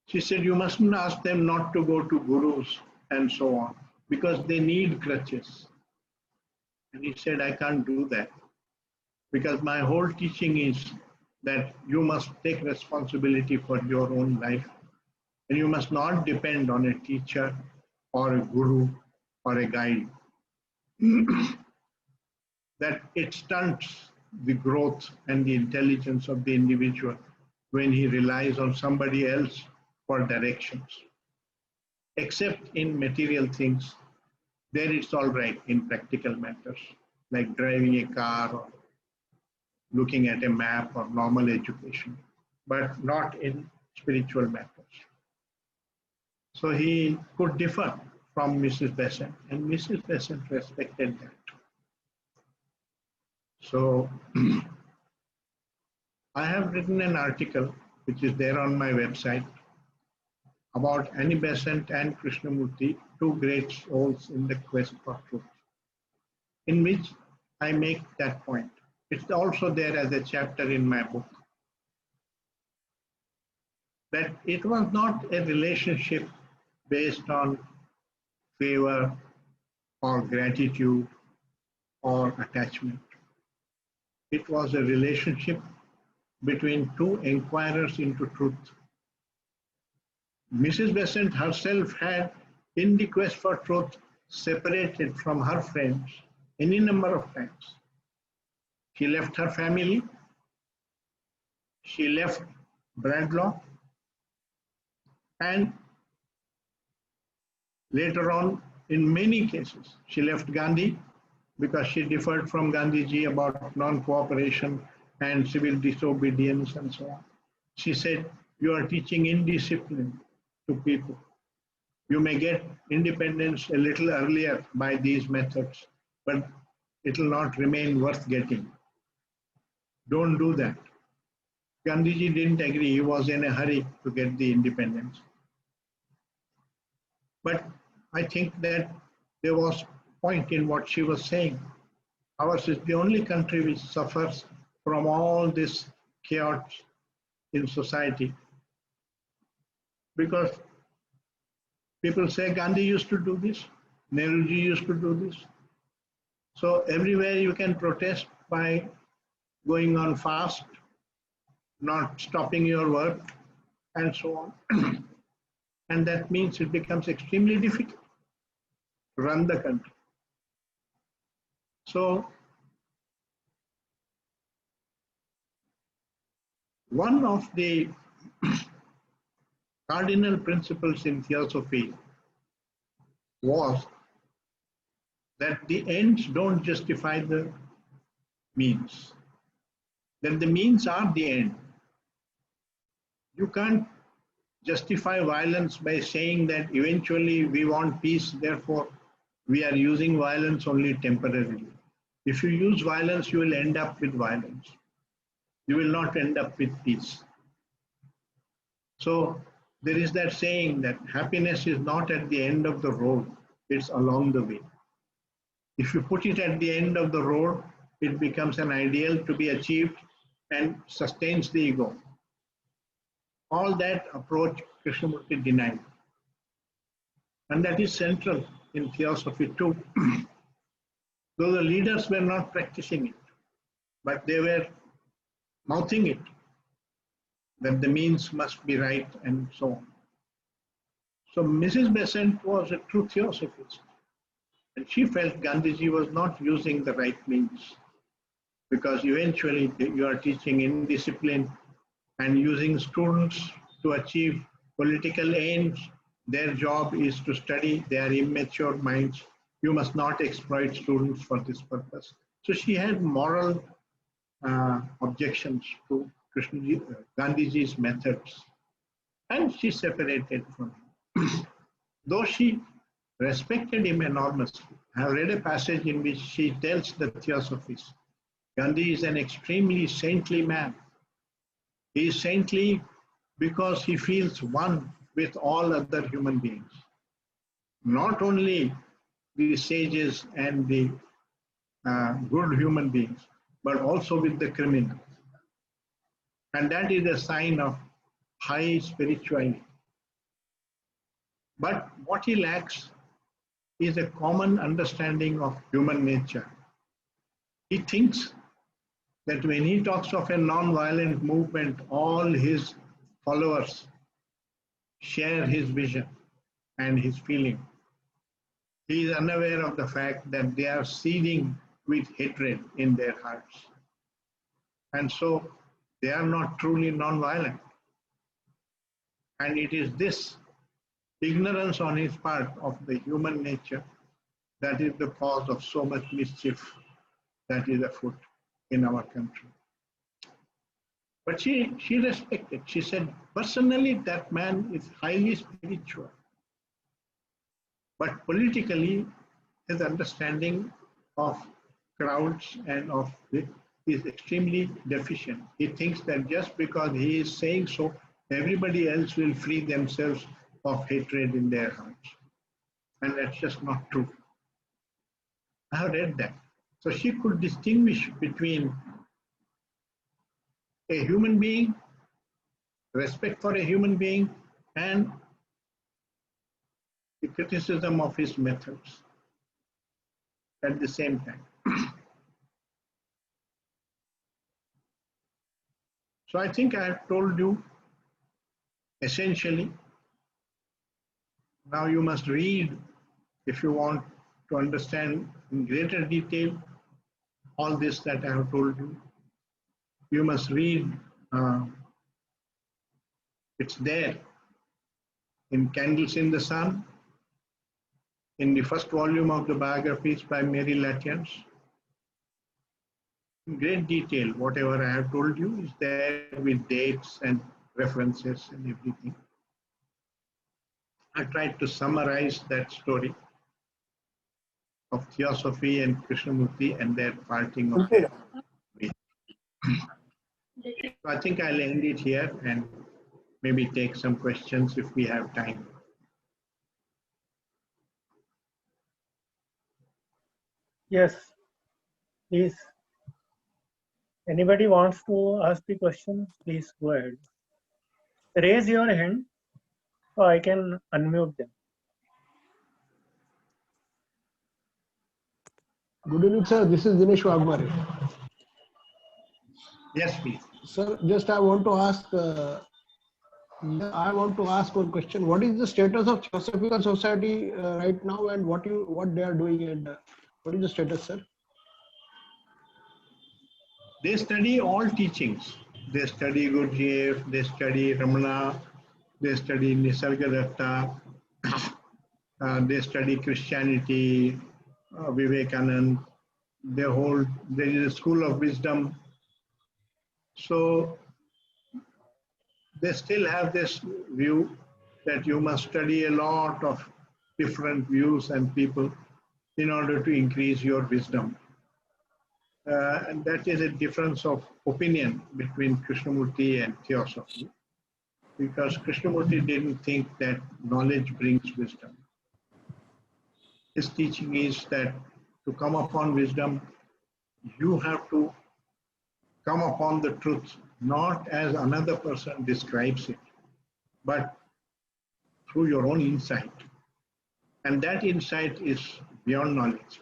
She said, you mustn't ask them not to go to gurus and so on, because they need crutches. And he said, I can't do that, because my whole teaching is that you must take responsibility for your own life, and you must not depend on a teacher or a guru or a guide. That it stunts the growth and the intelligence of the individual when he relies on somebody else for directions. Except in material things, there it's all right in practical matters, like driving a car or looking at a map or normal education, but not in spiritual matters. So he could differ from Mrs. Besant, and Mrs. Besant respected that. So I have written an article, which is there on my website, about Annie Besant and Krishnamurti, two great souls in the quest for truth, in which I make that point. It's also there as a chapter in my book, that it was not a relationship based on favor or gratitude or attachment. It was a relationship between two inquirers into truth. Mrs. Besant herself had, in the quest for truth, separated from her friends any number of times. She left her family, she left Bradlaugh, and later on, in many cases, she left Gandhi because she differed from Gandhiji about non-cooperation and civil disobedience and so on. She said, you are teaching indiscipline to people. You may get independence a little earlier by these methods, but it will not remain worth getting. Don't do that. Gandhiji didn't agree. He was in a hurry to get the independence. But I think that there was point in what she was saying. Ours is the only country which suffers from all this chaos in society. Because people say Gandhi used to do this, Nehruji used to do this. So everywhere you can protest by going on fast, not stopping your work, and so on. And that means it becomes extremely difficult to run the country. So one of the cardinal principles in theosophy was that the ends don't justify the means, that the means are the end. You can't justify violence by saying that eventually we want peace, therefore we are using violence only temporarily. If you use violence, you will end up with violence. You will not end up with peace. So there is that saying that happiness is not at the end of the road, it's along the way. If you put it at the end of the road, it becomes an ideal to be achieved and sustains the ego. All that approach Krishnamurti denied. And that is central in theosophy too. Though the leaders were not practicing it, but they were mouthing it, that the means must be right and so on. So Mrs. Besant was a true theosophist. And she felt Gandhiji was not using the right means, because eventually you are teaching indiscipline and using students to achieve political aims. Their job is to study, they are immature minds. You must not exploit students for this purpose. So she had moral objections to Gandhiji's methods, and she separated from him. Though she respected him enormously. I have read a passage in which she tells the Theosophists, Gandhi is an extremely saintly man. He is saintly because he feels one with all other human beings. Not only the sages and the good human beings, but also with the criminals. And that is a sign of high spirituality. But what he lacks is a common understanding of human nature. He thinks that when he talks of a non-violent movement, all his followers share his vision and his feeling. He is unaware of the fact that they are seething with hatred in their hearts. And so they are not truly non-violent. And it is this ignorance on his part of the human nature that is the cause of so much mischief that is afoot in our country. But she respected. She said, personally, that man is highly spiritual. But politically, his understanding of crowds and of it is extremely deficient. He thinks that just because he is saying so, everybody else will free themselves of hatred in their hearts. And that's just not true. I have read that. So she could distinguish between a human being, respect for a human being, and the criticism of his methods at the same time. So I think I have told you essentially. Now you must read if you want to understand in greater detail all this that I have told you. You must read, it's there in Candles in the Sun, in the first volume of the biographies by Mary Latians. In great detail, whatever I have told you is there with dates and references and everything. I tried to summarize that story of Theosophy and Krishnamurti and their parting of their way. So I think I'll end it here and maybe take some questions if we have time. Yes, please. Anybody wants to ask the question, please go ahead. Raise your hand so I can unmute them. Good evening, sir. This is Dinesh Wagmare. Yes, please. Sir, just I want to ask one question. What is the status of Theosophical Society right now, and what they are doing, and what is the status, sir? They study all teachings. They study Gurdjieff, they study Ramana, they study Nisargadatta, they study Christianity, Vivekanand. There is a school of wisdom. So they still have this view that you must study a lot of different views and people in order to increase your wisdom. And that is a difference of opinion between Krishnamurti and Theosophy, because Krishnamurti didn't think that knowledge brings wisdom. His teaching is that to come upon wisdom, you have to come upon the truth, not as another person describes it, but through your own insight. And that insight is beyond knowledge.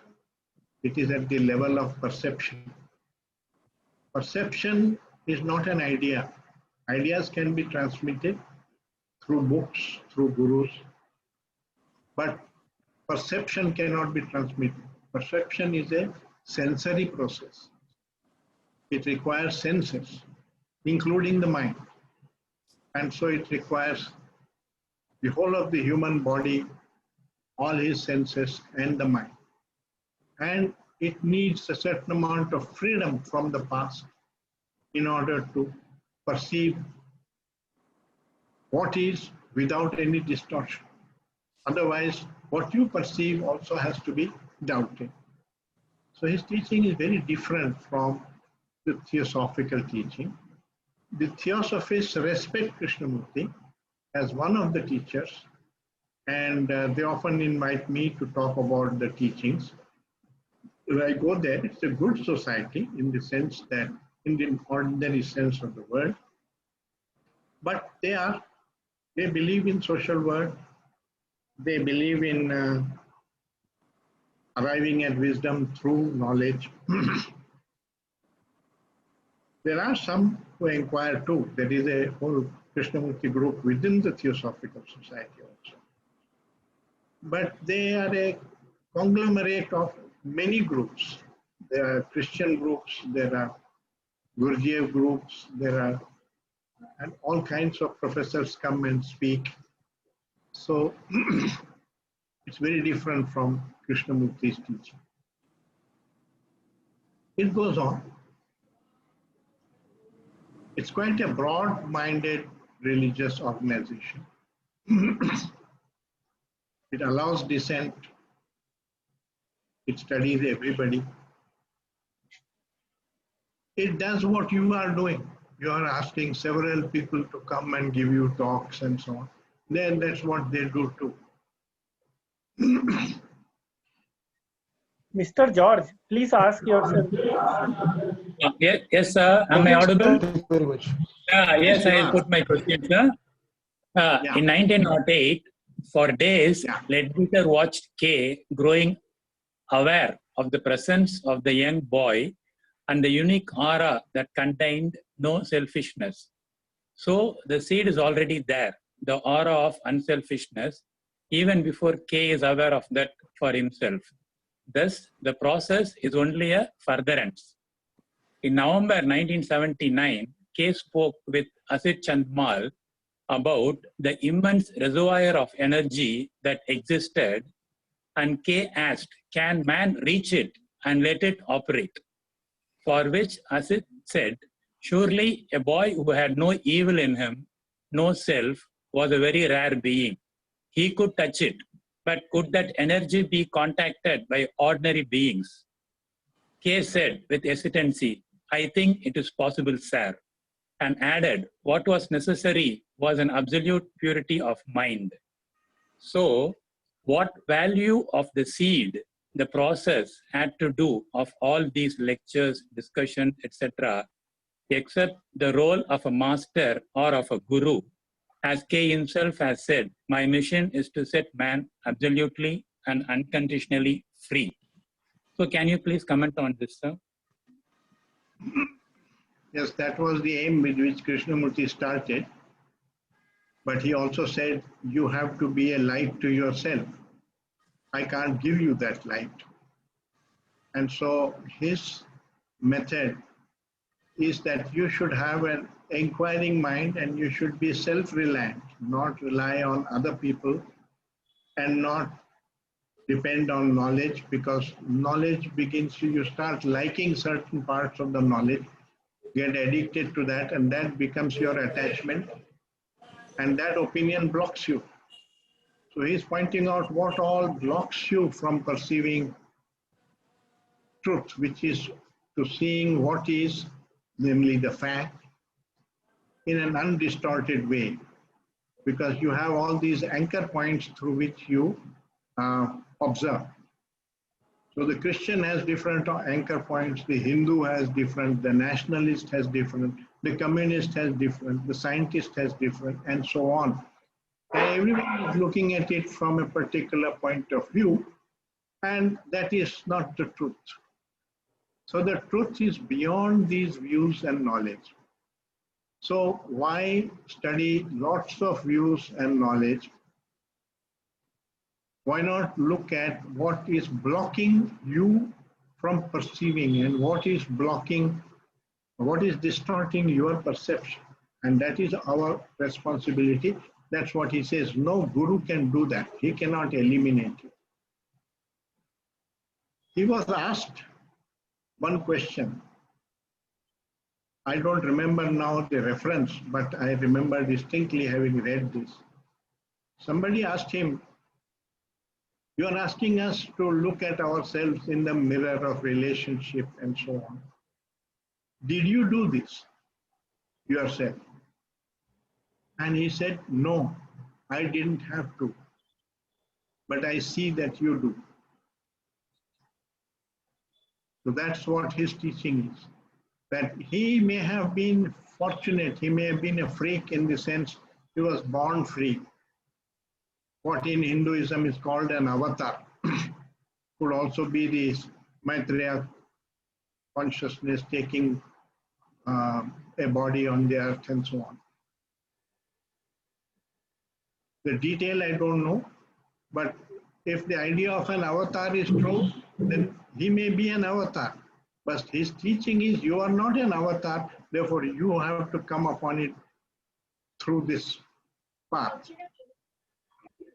It is at the level of perception. Perception is not an idea. Ideas can be transmitted through books, through gurus, but perception cannot be transmitted. Perception is a sensory process. It requires senses, including the mind. And so it requires the whole of the human body, all his senses and the mind. And it needs a certain amount of freedom from the past in order to perceive what is without any distortion. Otherwise, what you perceive also has to be doubted. So his teaching is very different from the theosophical teaching. The theosophists respect Krishnamurti as one of the teachers, and they often invite me to talk about the teachings. When I go there, it's a good society in the sense that, in the ordinary sense of the word, but they believe in social work, they believe in arriving at wisdom through knowledge. There are some who inquire too. There is a whole Krishnamurti group within the Theosophical Society also. But they are a conglomerate of many groups. There are Christian groups, there are Gurdjieff groups, and all kinds of professors come and speak. So it's very different from Krishnamurti's teaching. It goes on. It's quite a broad-minded religious organization. It allows dissent. It studies everybody. It does what you are doing. You are asking several people to come and give you talks and so on. Then that's what they do too. Mr. George, please ask yourself. Yes, sir. Am I audible? Thank you very much. Yes, I will put my question, sir. In 1908, for days, Ledbetter watched K growing aware of the presence of the young boy and the unique aura that contained no selfishness. So the seed is already there, the aura of unselfishness, even before K is aware of that for himself. Thus, the process is only a furtherance. In November 1979, K spoke with Asit Chandmal about the immense reservoir of energy that existed, and K asked, can man reach it and let it operate? For which Asit said, surely a boy who had no evil in him no self, was a very rare being. He could touch it, but could that energy be contacted by ordinary beings? K said with hesitancy, I think it is possible, sir, and added, what was necessary was an absolute purity of mind. So, what value of the seed the process had to do of all these lectures, discussion, etc., except the role of a master or of a guru? As K himself has said, my mission is to set man absolutely and unconditionally free. So can you please comment on this, sir? Yes, that was the aim with which Krishnamurti started. But he also said, you have to be a light to yourself. I can't give you that light. And so his method is that you should have an inquiring mind and you should be self-reliant, not rely on other people and not depend on knowledge, because knowledge begins to, you start liking certain parts of the knowledge, get addicted to that, and that becomes your attachment, and that opinion blocks you. So he's pointing out what all blocks you from perceiving truth, which is to seeing what is, namely the fact, in an undistorted way, because you have all these anchor points through which you observe. So the Christian has different anchor points, the Hindu has different, the nationalist has different, the communist has different, the scientist has different, and so on. And everyone is looking at it from a particular point of view, and that is not the truth. So the truth is beyond these views and knowledge. So why study lots of views and knowledge? Why not look at what is blocking you from perceiving and what is blocking, what is distorting your perception? And that is our responsibility. That's what he says. No guru can do that. He cannot eliminate it. He was asked one question. I don't remember now the reference, but I remember distinctly having read this. Somebody asked him, you are asking us to look at ourselves in the mirror of relationship and so on. Did you do this yourself? And he said, no, I didn't have to, but I see that you do. So that's what his teaching is, that he may have been fortunate, he may have been a freak in the sense he was born free. What in Hinduism is called an avatar could also be this Maitreya consciousness taking a body on the earth and so on. The detail I don't know, but if the idea of an avatar is true, then he may be an avatar. But his teaching is you are not an avatar, therefore you have to come upon it through this path.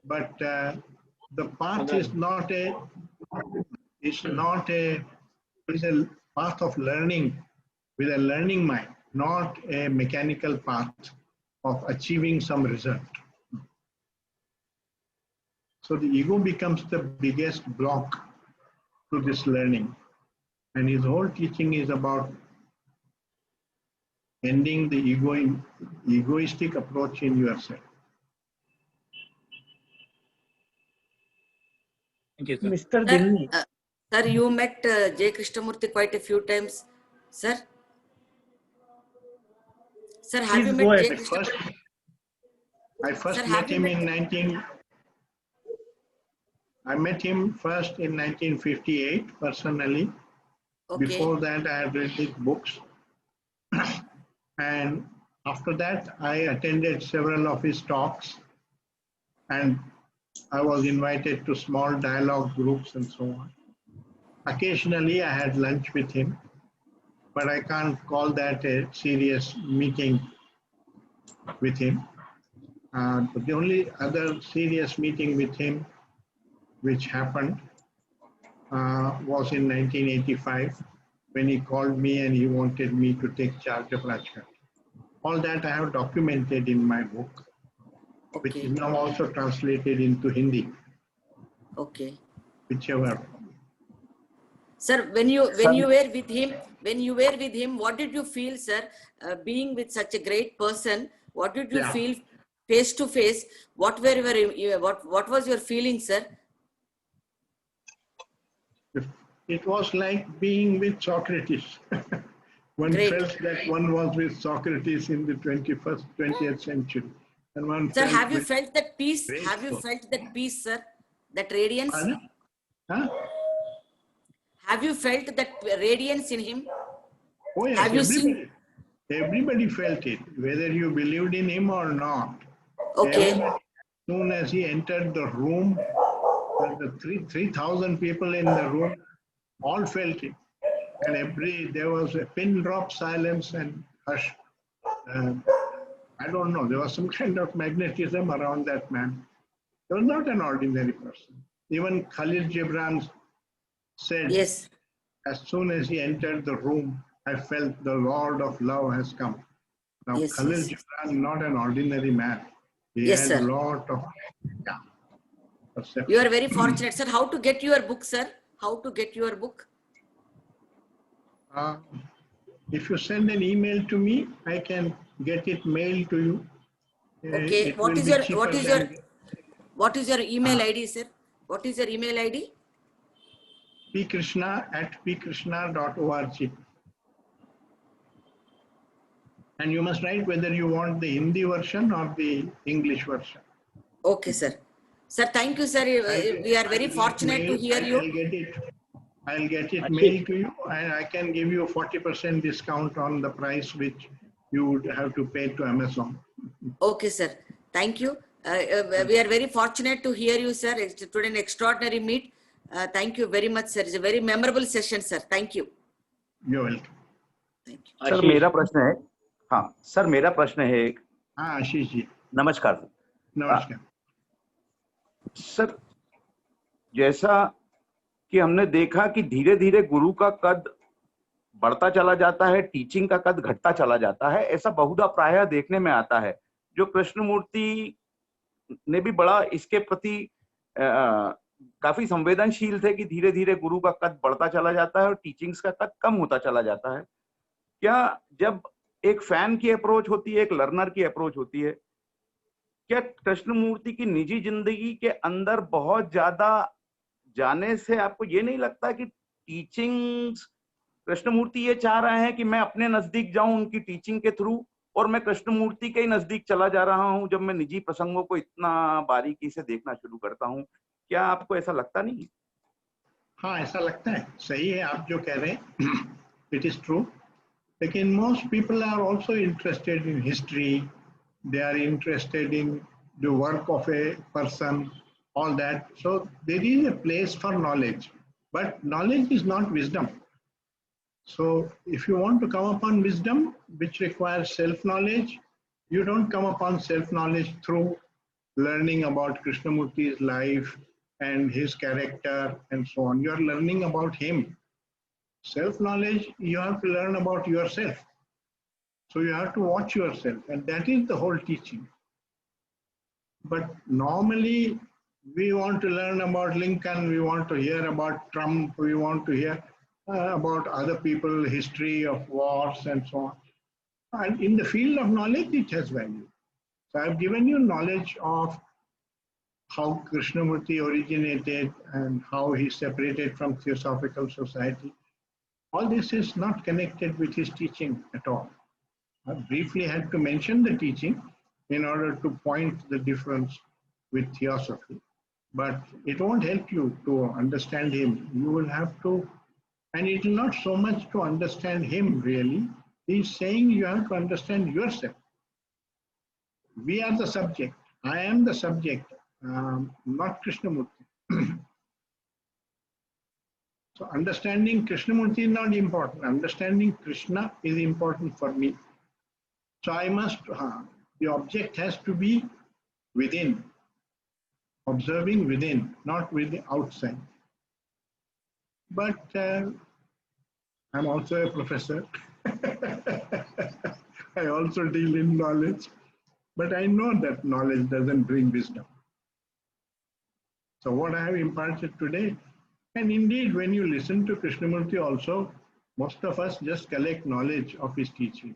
But the path is not a, it's a path of learning with a learning mind, not a mechanical path of achieving some result. So the ego becomes the biggest block to this learning. And his whole teaching is about ending the egoistic approach in yourself. Thank you, sir. Mr. Dilli. Sir, you met J. Krishnamurti quite a few times, sir. Sir, have Please you go met ahead. J. Krishnamurti? I first Sir, met him I met him first in 1958 personally. Okay. Before that, I had read his books. And after that, I attended several of his talks. And I was invited to small dialogue groups and so on. Occasionally, I had lunch with him, but I can't call that a serious meeting with him. But the only other serious meeting with him which happened was in 1985 when he called me and he wanted me to take charge of Rajghat. All that I have documented in my book, which is now also translated into Hindi. Okay. Whichever. Sir, when you were with him, what did you feel, sir? Being with such a great person, what did you feel face to face? What was your feeling, sir? It was like being with Socrates. One felt that one was with Socrates in the 20th century. And one sir, have you with felt that peace? Have you felt that peace, sir? That radiance? Huh? Have you felt that radiance in him? Oh yes, have you seen? Everybody felt it, whether you believed in him or not. Okay. As soon as he entered the room, the 3,000 people in the room all felt it. And there was a pin drop silence and hush. I don't know, there was some kind of magnetism around that man. He was not an ordinary person. Even Khalil Gibran said, yes, as soon as he entered the room, I felt the Lord of Love has come. Now, yes, Khalil Gibran, not an ordinary man. He yes, had sir. a lot of perception. You are very fortunate, sir. How to get your book, sir? How to get your book? If you send an email to me, I can get it mailed to you. Okay. What is your email ID, sir? What is your email ID? pkrishna@pkrishna.org. And you must write whether you want the Hindi version or the English version. Okay, sir. Sir, thank you, sir. We are very fortunate to hear you. I'll get it mailed to you, and I can give you a 40% discount on the price which you would have to pay to Amazon. Okay, sir. Thank you. We are very fortunate to hear you, sir. It's today an extraordinary meet. Thank you very much, sir. It's a very memorable session, sir. Thank you. You're welcome. Thank you. Sir मेरा प्रश्न है, हाँ sir मेरा प्रश्न है एक। हाँ आशीष जी, नमस्कार सर। नमस्कार सर, जैसा कि हमने देखा कि धीरे धीरे गुरु का कद बढ़ता चला जाता है, टीचिंग का कद घटता चला जाता है, ऐसा बहुधा प्रायः देखने में आता है। जो कृष्णमूर्ति ने भी बड़ा इसके प्रति काफी संवेदनशील थे कि धीरे धीरे गुरु का कद बढ़ता चला जाता है और टीचिंग्स का कद कम होता चला जाता है। क्या जब एक फैन की अप्रोच होती है, एक लर्नर की अप्रोच होती है, क्या कृष्णमूर्ति की निजी जिंदगी के अंदर बहुत ज्यादा जाने से आपको ये नहीं लगता कि टीचिंग्स, कृष्णमूर्ति ये चाह रहे हैं कि मैं अपने नजदीक जाऊं उनकी टीचिंग के थ्रू, और मैं कृष्णमूर्ति के ही नजदीक चला जा रहा हूं जब मैं निजी प्रसंगों को इतना बारीकी से देखना शुरू करता हूं? क्या आपको ऐसा लगता नहीं? हाँ, ऐसा लगता है, सही है आप जो कह रहे हैं, इट इज ट्रू। लेकिन most people are also interested in history, they are interested in the work of a person, all that. So there is a place for knowledge, but knowledge is not wisdom. So if you want to come upon wisdom, which requires self-knowledge, you don't come upon self-knowledge through learning about Krishnamurti's life and his character and so on. You are learning about him. Self-knowledge, you have to learn about yourself. So you have to watch yourself, and that is the whole teaching. But normally we want to learn about Lincoln, we want to hear about Trump, we want to hear about other people, history of wars and so on. And in the field of knowledge, it has value. So I've given you knowledge of how Krishnamurti originated and how he separated from Theosophical Society. All this is not connected with his teaching at all. I briefly had to mention the teaching in order to point the difference with Theosophy. But it won't help you to understand him. You will have to, and it is not so much to understand him really. He's saying you have to understand yourself. We are the subject. I am the subject, not Krishnamurti. So understanding Krishnamurti is not important. Understanding Krishna is important for me. So I must, the object has to be within, observing within, not with the outside. But I'm also a professor. I also deal in knowledge, but I know that knowledge doesn't bring wisdom. So what I have imparted today, and indeed when you listen to Krishnamurti also, most of us just collect knowledge of his teaching.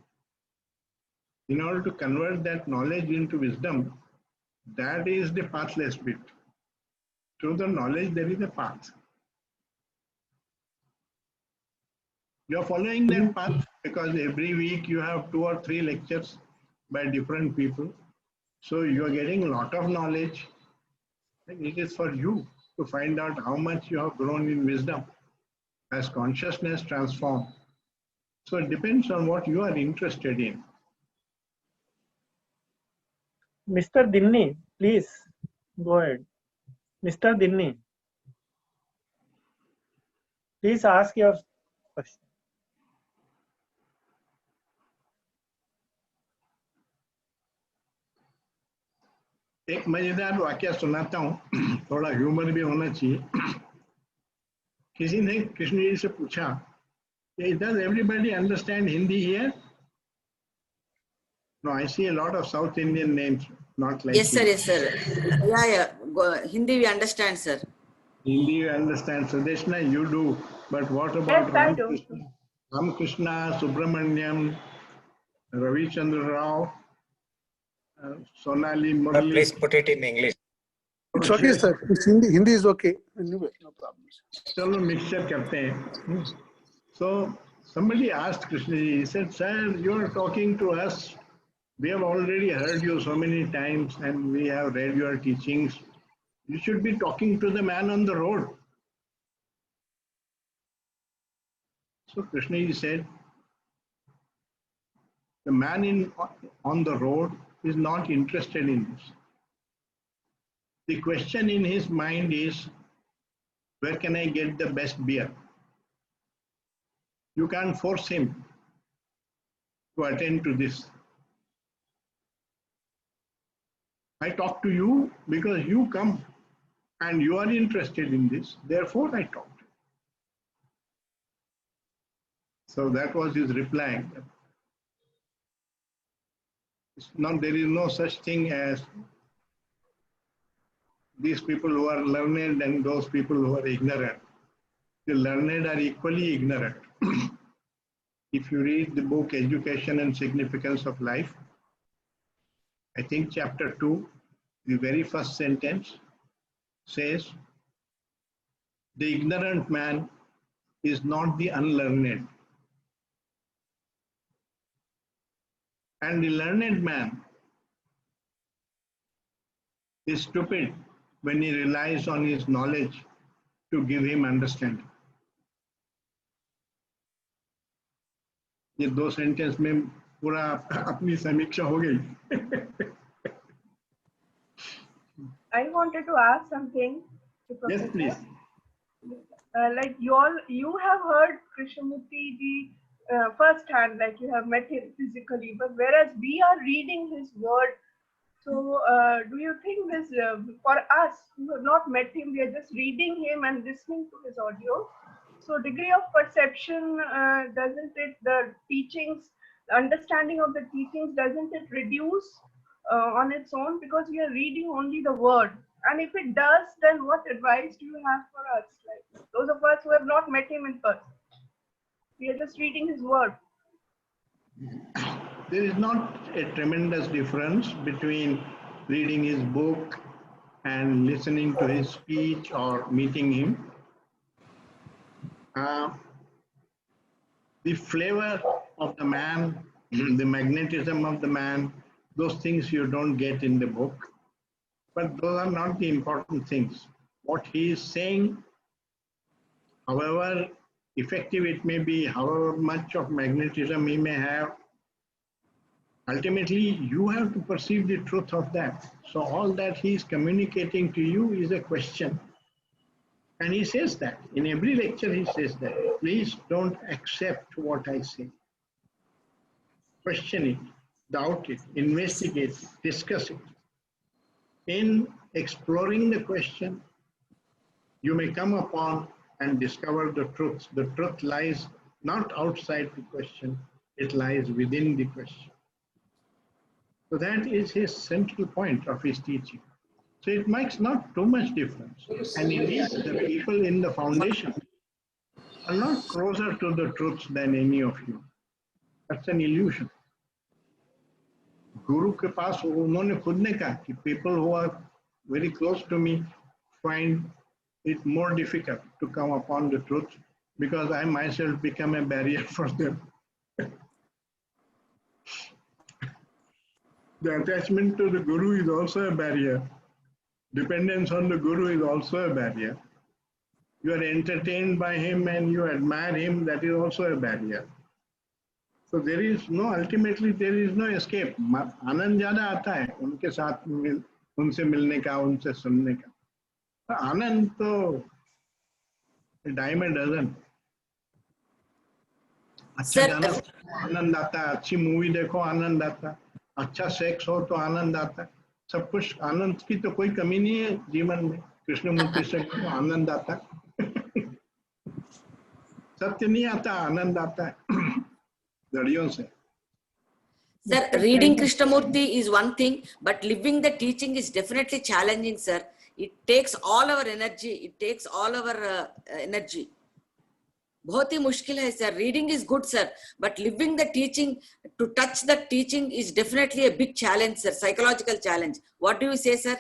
In order to convert that knowledge into wisdom, that is the pathless bit. Through the knowledge, there is a path. You are following that path because every week you have 2 or 3 lectures by different people. So you are getting a lot of knowledge. It is for you to find out how much you have grown in wisdom as consciousness transformed. So it depends on what you are interested in. Mr. Dinni, please go ahead. Mr. Dinni, please ask your question. एक मजेदार वाक्य सुनाता हूँ, थोड़ा humour भी होना चाहिए। किसी ने कृष्ण जी से पूछा, does everybody understand Hindi here? No, I see a lot of South Indian names, not like Yes, sir. you. Yes, sir. Yeah. Hindi we understand, sir. Hindi you understand, Sudeshna, you do. But what about Yes, I do. Ramakrishna, Subramanyam, Ravi Chandra Rao, Sonali Murali? Please put it in English. It's okay, sir. It's Hindi is okay. Anyway, no problem. चलो mixture करते हैं. So somebody asked Krishna ji, he said, sir, you are talking to us. We have already heard you so many times and we have read your teachings. You should be talking to the man on the road. So Krishna ji said, the man on the road is not interested in this. The question in his mind is, where can I get the best beer? You can't force him to attend to this. I talk to you because you come and you are interested in this. Therefore, I talk to you. So that was his reply. There is no such thing as these people who are learned and those people who are ignorant. The learned are equally ignorant. If you read the book Education and Significance of Life, I think chapter 2, the very first sentence says, the ignorant man is not the unlearned. And the learned man is stupid when he relies on his knowledge to give him understanding. ये 2 sentence में पूरा अपनी समीक्षा हो गई. I wanted to ask something to Professor. Yes, please. Like you have heard Krishnamurti ji first hand, like you have met him physically, but whereas we are reading his word. So do you think this, for us who have not met him, we are just reading him and listening to his audio. So degree of perception, doesn't it, the teachings, the understanding of the teachings, doesn't it reduce on its own because we are reading only the word? And if it does, then what advice do you have for us? Like those of us who have not met him in person, we are just reading his word. There is not a tremendous difference between reading his book and listening to his speech or meeting him. The flavor of the man, the magnetism of the man, those things you don't get in the book. But those are not the important things. What he is saying, however effective it may be, however much of magnetism he may have, ultimately you have to perceive the truth of that. So all that he is communicating to you is a question. And he says that. In every lecture he says that. Please don't accept what I say. Question it, doubt it, investigate it, discuss it. In exploring the question, you may come upon and discover the truth. The truth lies not outside the question, it lies within the question. So that is his central point of his teaching. So it makes not too much difference. And indeed, the people in the foundation are not closer to the truth than any of you. That's an illusion. Guru के पास उन्होंने खुद ने कहा कि people who are very close to me find it more difficult to come upon the truth because I myself become a barrier for them. The attachment to the Guru is also a barrier. Dependence on the Guru is also a barrier. You are entertained by him and you admire him, that is also a barrier. So there is no, ultimately there is no escape. आनंद ज़्यादा आता है उनके साथ उनसे मिलने का, उनसे सुनने का. आनंद तो dime a dozen. अच्छा गाना आनंद आता है, अच्छी मूवी देखो आनंद आता है, अच्छा सेक्स हो तो आनंद आता है. सब कुछ आनंद की तो कोई कमी नहीं है जीवन में. कृष्णमूर्ति से आनंद आता है. सत्य नहीं आता, आनंद आता है घड़ियों से. Sir, reading Krishnamurti is one thing, but living the teaching is definitely challenging, sir. It takes all our energy. It takes all our energy. बहुत ही मुश्किल है, sir. Reading is good, sir, but living the teaching, to touch the teaching is definitely a big challenge, sir. Psychological challenge. What do you say, sir?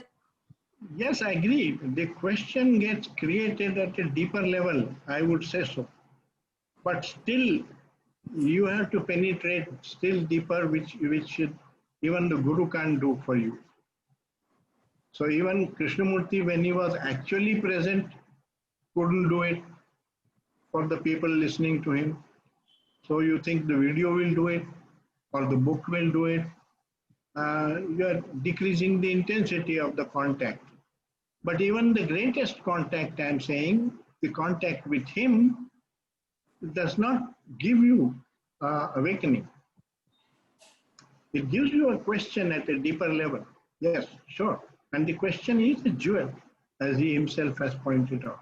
Yes, I agree. The question gets created at a deeper level, I would say so. But still, you have to penetrate still deeper, which even the Guru can't do for you. So even Krishnamurti, when he was actually present, couldn't do it for the people listening to him. So you think the video will do it or the book will do it. You are decreasing the intensity of the contact. But even the greatest contact, I am saying, the contact with him does not give you awakening. It gives you a question at a deeper level. Yes, sure. And the question is a jewel, as he himself has pointed out.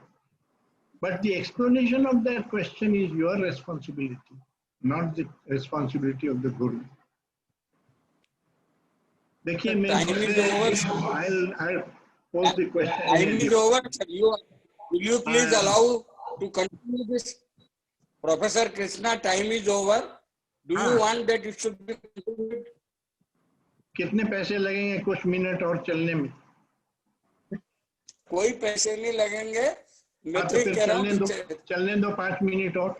But the explanation of that question is your responsibility, not the responsibility of the Guru. देखिए मैं I'll pose the question. Time is over, sir. Will you please allow to continue this? Professor Krishna, time is over. Do you want that it should be concluded? कितने पैसे लगेंगे कुछ minute और चलने में? कोई पैसे नहीं लगेंगे. मैं तो कह रहा हूँ चलने दो 5 मिनट और.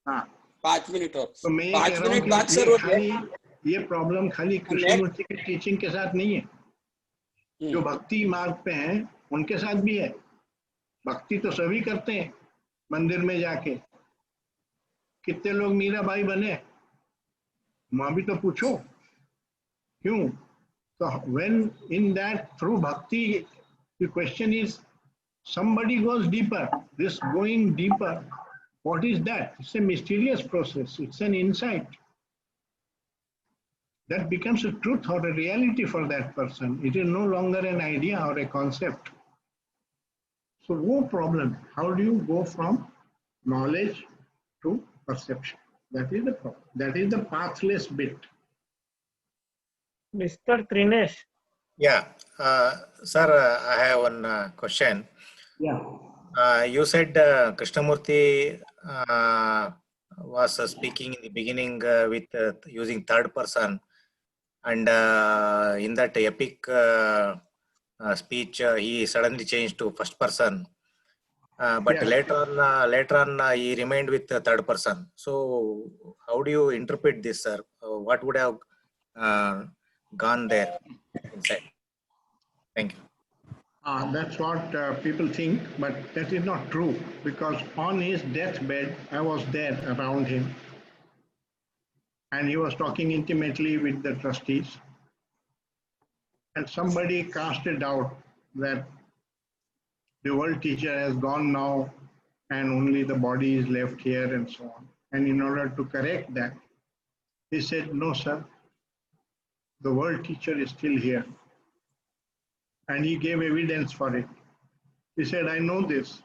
हाँ 5 मिनट और. तो मैं ये कह रहा हूँ कि ये प्रॉब्लम खाली कृष्णमूर्ति की टीचिंग के साथ नहीं है. जो भक्ति मार्ग पे हैं उनके साथ भी है. भक्ति तो सभी करते हैं मंदिर में जाके. कितने लोग मीराबाई बने वहां भी तो पूछो क्यों. So when in that through bhakti, the question is somebody goes deeper. This going deeper, what is that? It's a mysterious process. It's an insight that becomes a truth or a reality for that person. It is no longer an idea or a concept. So no problem. How do you go from knowledge to perception? That is the problem. That is the pathless bit. Mr. Trinesh. Yeah, sir, I have one question. Yeah. You said Krishnamurti was speaking in the beginning with using third person, and in that epic speech, he suddenly changed to first person. But later on, he remained with the third person. So, how do you interpret this, sir? What would have gone there inside? Thank you. That's what people think, but that is not true, because on his deathbed, I was there around him, and he was talking intimately with the trustees, and somebody cast a doubt that the world teacher has gone now and only the body is left here and so on. And in order to correct that, he said, no, sir, the world teacher is still here. And he gave evidence for it. He said, I know this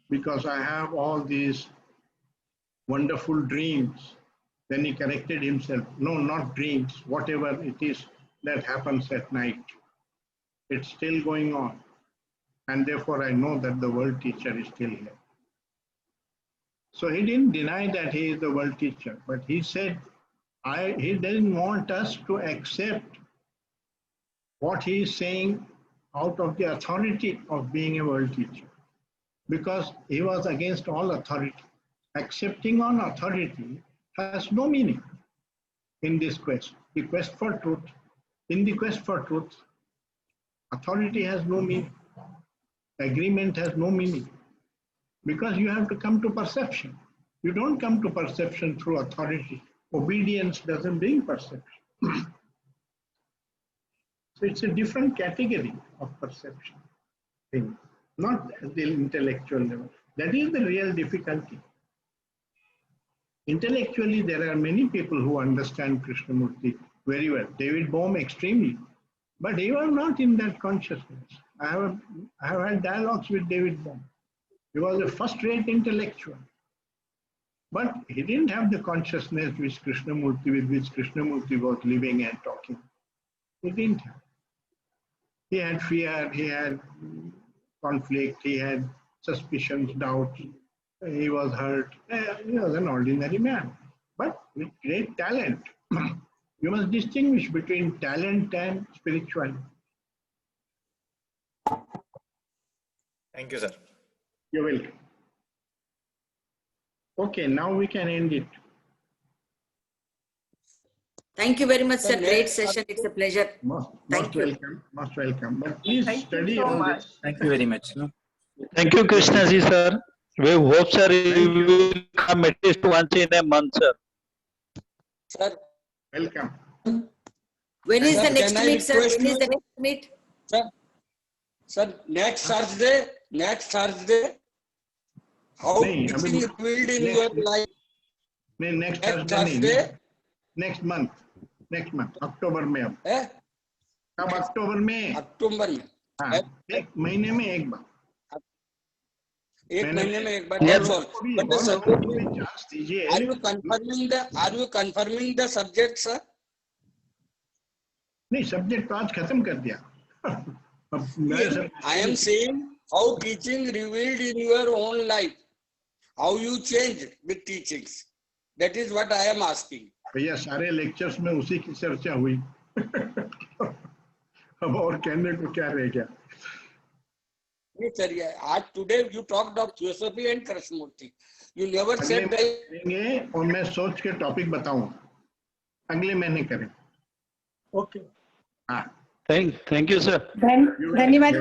because I have all these wonderful dreams Then he corrected himself. No, not dreams. Whatever it is that happens at night, it's still going on. And therefore I know that the world teacher is still here. So he didn't deny that he is the world teacher, but he said he didn't want us to accept what he is saying out of the authority of being a world teacher, because he was against all authority. Accepting on authority has no meaning in this quest, the quest for truth. In the quest for truth, authority has no meaning. Agreement has no meaning, because you have to come to perception. You don't come to perception through authority. Obedience doesn't bring perception. So it's a different category of perception thing, not at the intellectual level. That is the real difficulty. Intellectually, there are many people who understand Krishnamurti very well. David Bohm extremely, but he was not in that consciousness. I have had dialogues with David Bohm. He was a first-rate intellectual, but he didn't have the consciousness with which Krishnamurti was living and talking. He didn't have. He had fear, he had conflict, he had suspicions, doubts. He was hurt. He was an ordinary man, but with great talent. You must distinguish between talent and spirituality. Thank you, sir. You're welcome. Okay, now we can end it. Thank you very much, sir. Great session. It's a pleasure. Most Thank you. welcome. Most welcome. But please Thank you study so all much. this. Thank you very much. No? Thank you, Krishna ji, sir. We hope, sir, you will come at least once in a month, sir. Sir, Welcome. When is Sir, the next can I meet, sir? request When is you- the next meet? sir, next Thursday, how नहीं, अभी teaching revealed in next- your life. नहीं, next Thursday नहीं, Thursday, next month, अक्टूबर में अब. है कब अक्टूबर में? अक्टूबर में हाँ, एक महीने में एक बार. एक महीने में एक बार. Yes, That's all. But the subject, chance दीजिए. are you confirming the subject, sir? नहीं, सब्जेक्ट तो आज खत्म कर दिया. अब नए subject- I am saying how teaching revealed in your own life, how you changed with teachings. That is what I am asking. भैया सारे लेक्चर्स में उसी की चर्चा हुई. अब और कहने को क्या रह गया? Yes, sir. Yeah. Today you talked of Theosophy and Krishnamurti. You never अगले said that. करेंगे और मैं सोच के टॉपिक बताऊंगा. अगले महीने करें. Okay. हाँ. Thank you, sir. You will- धन्यवाद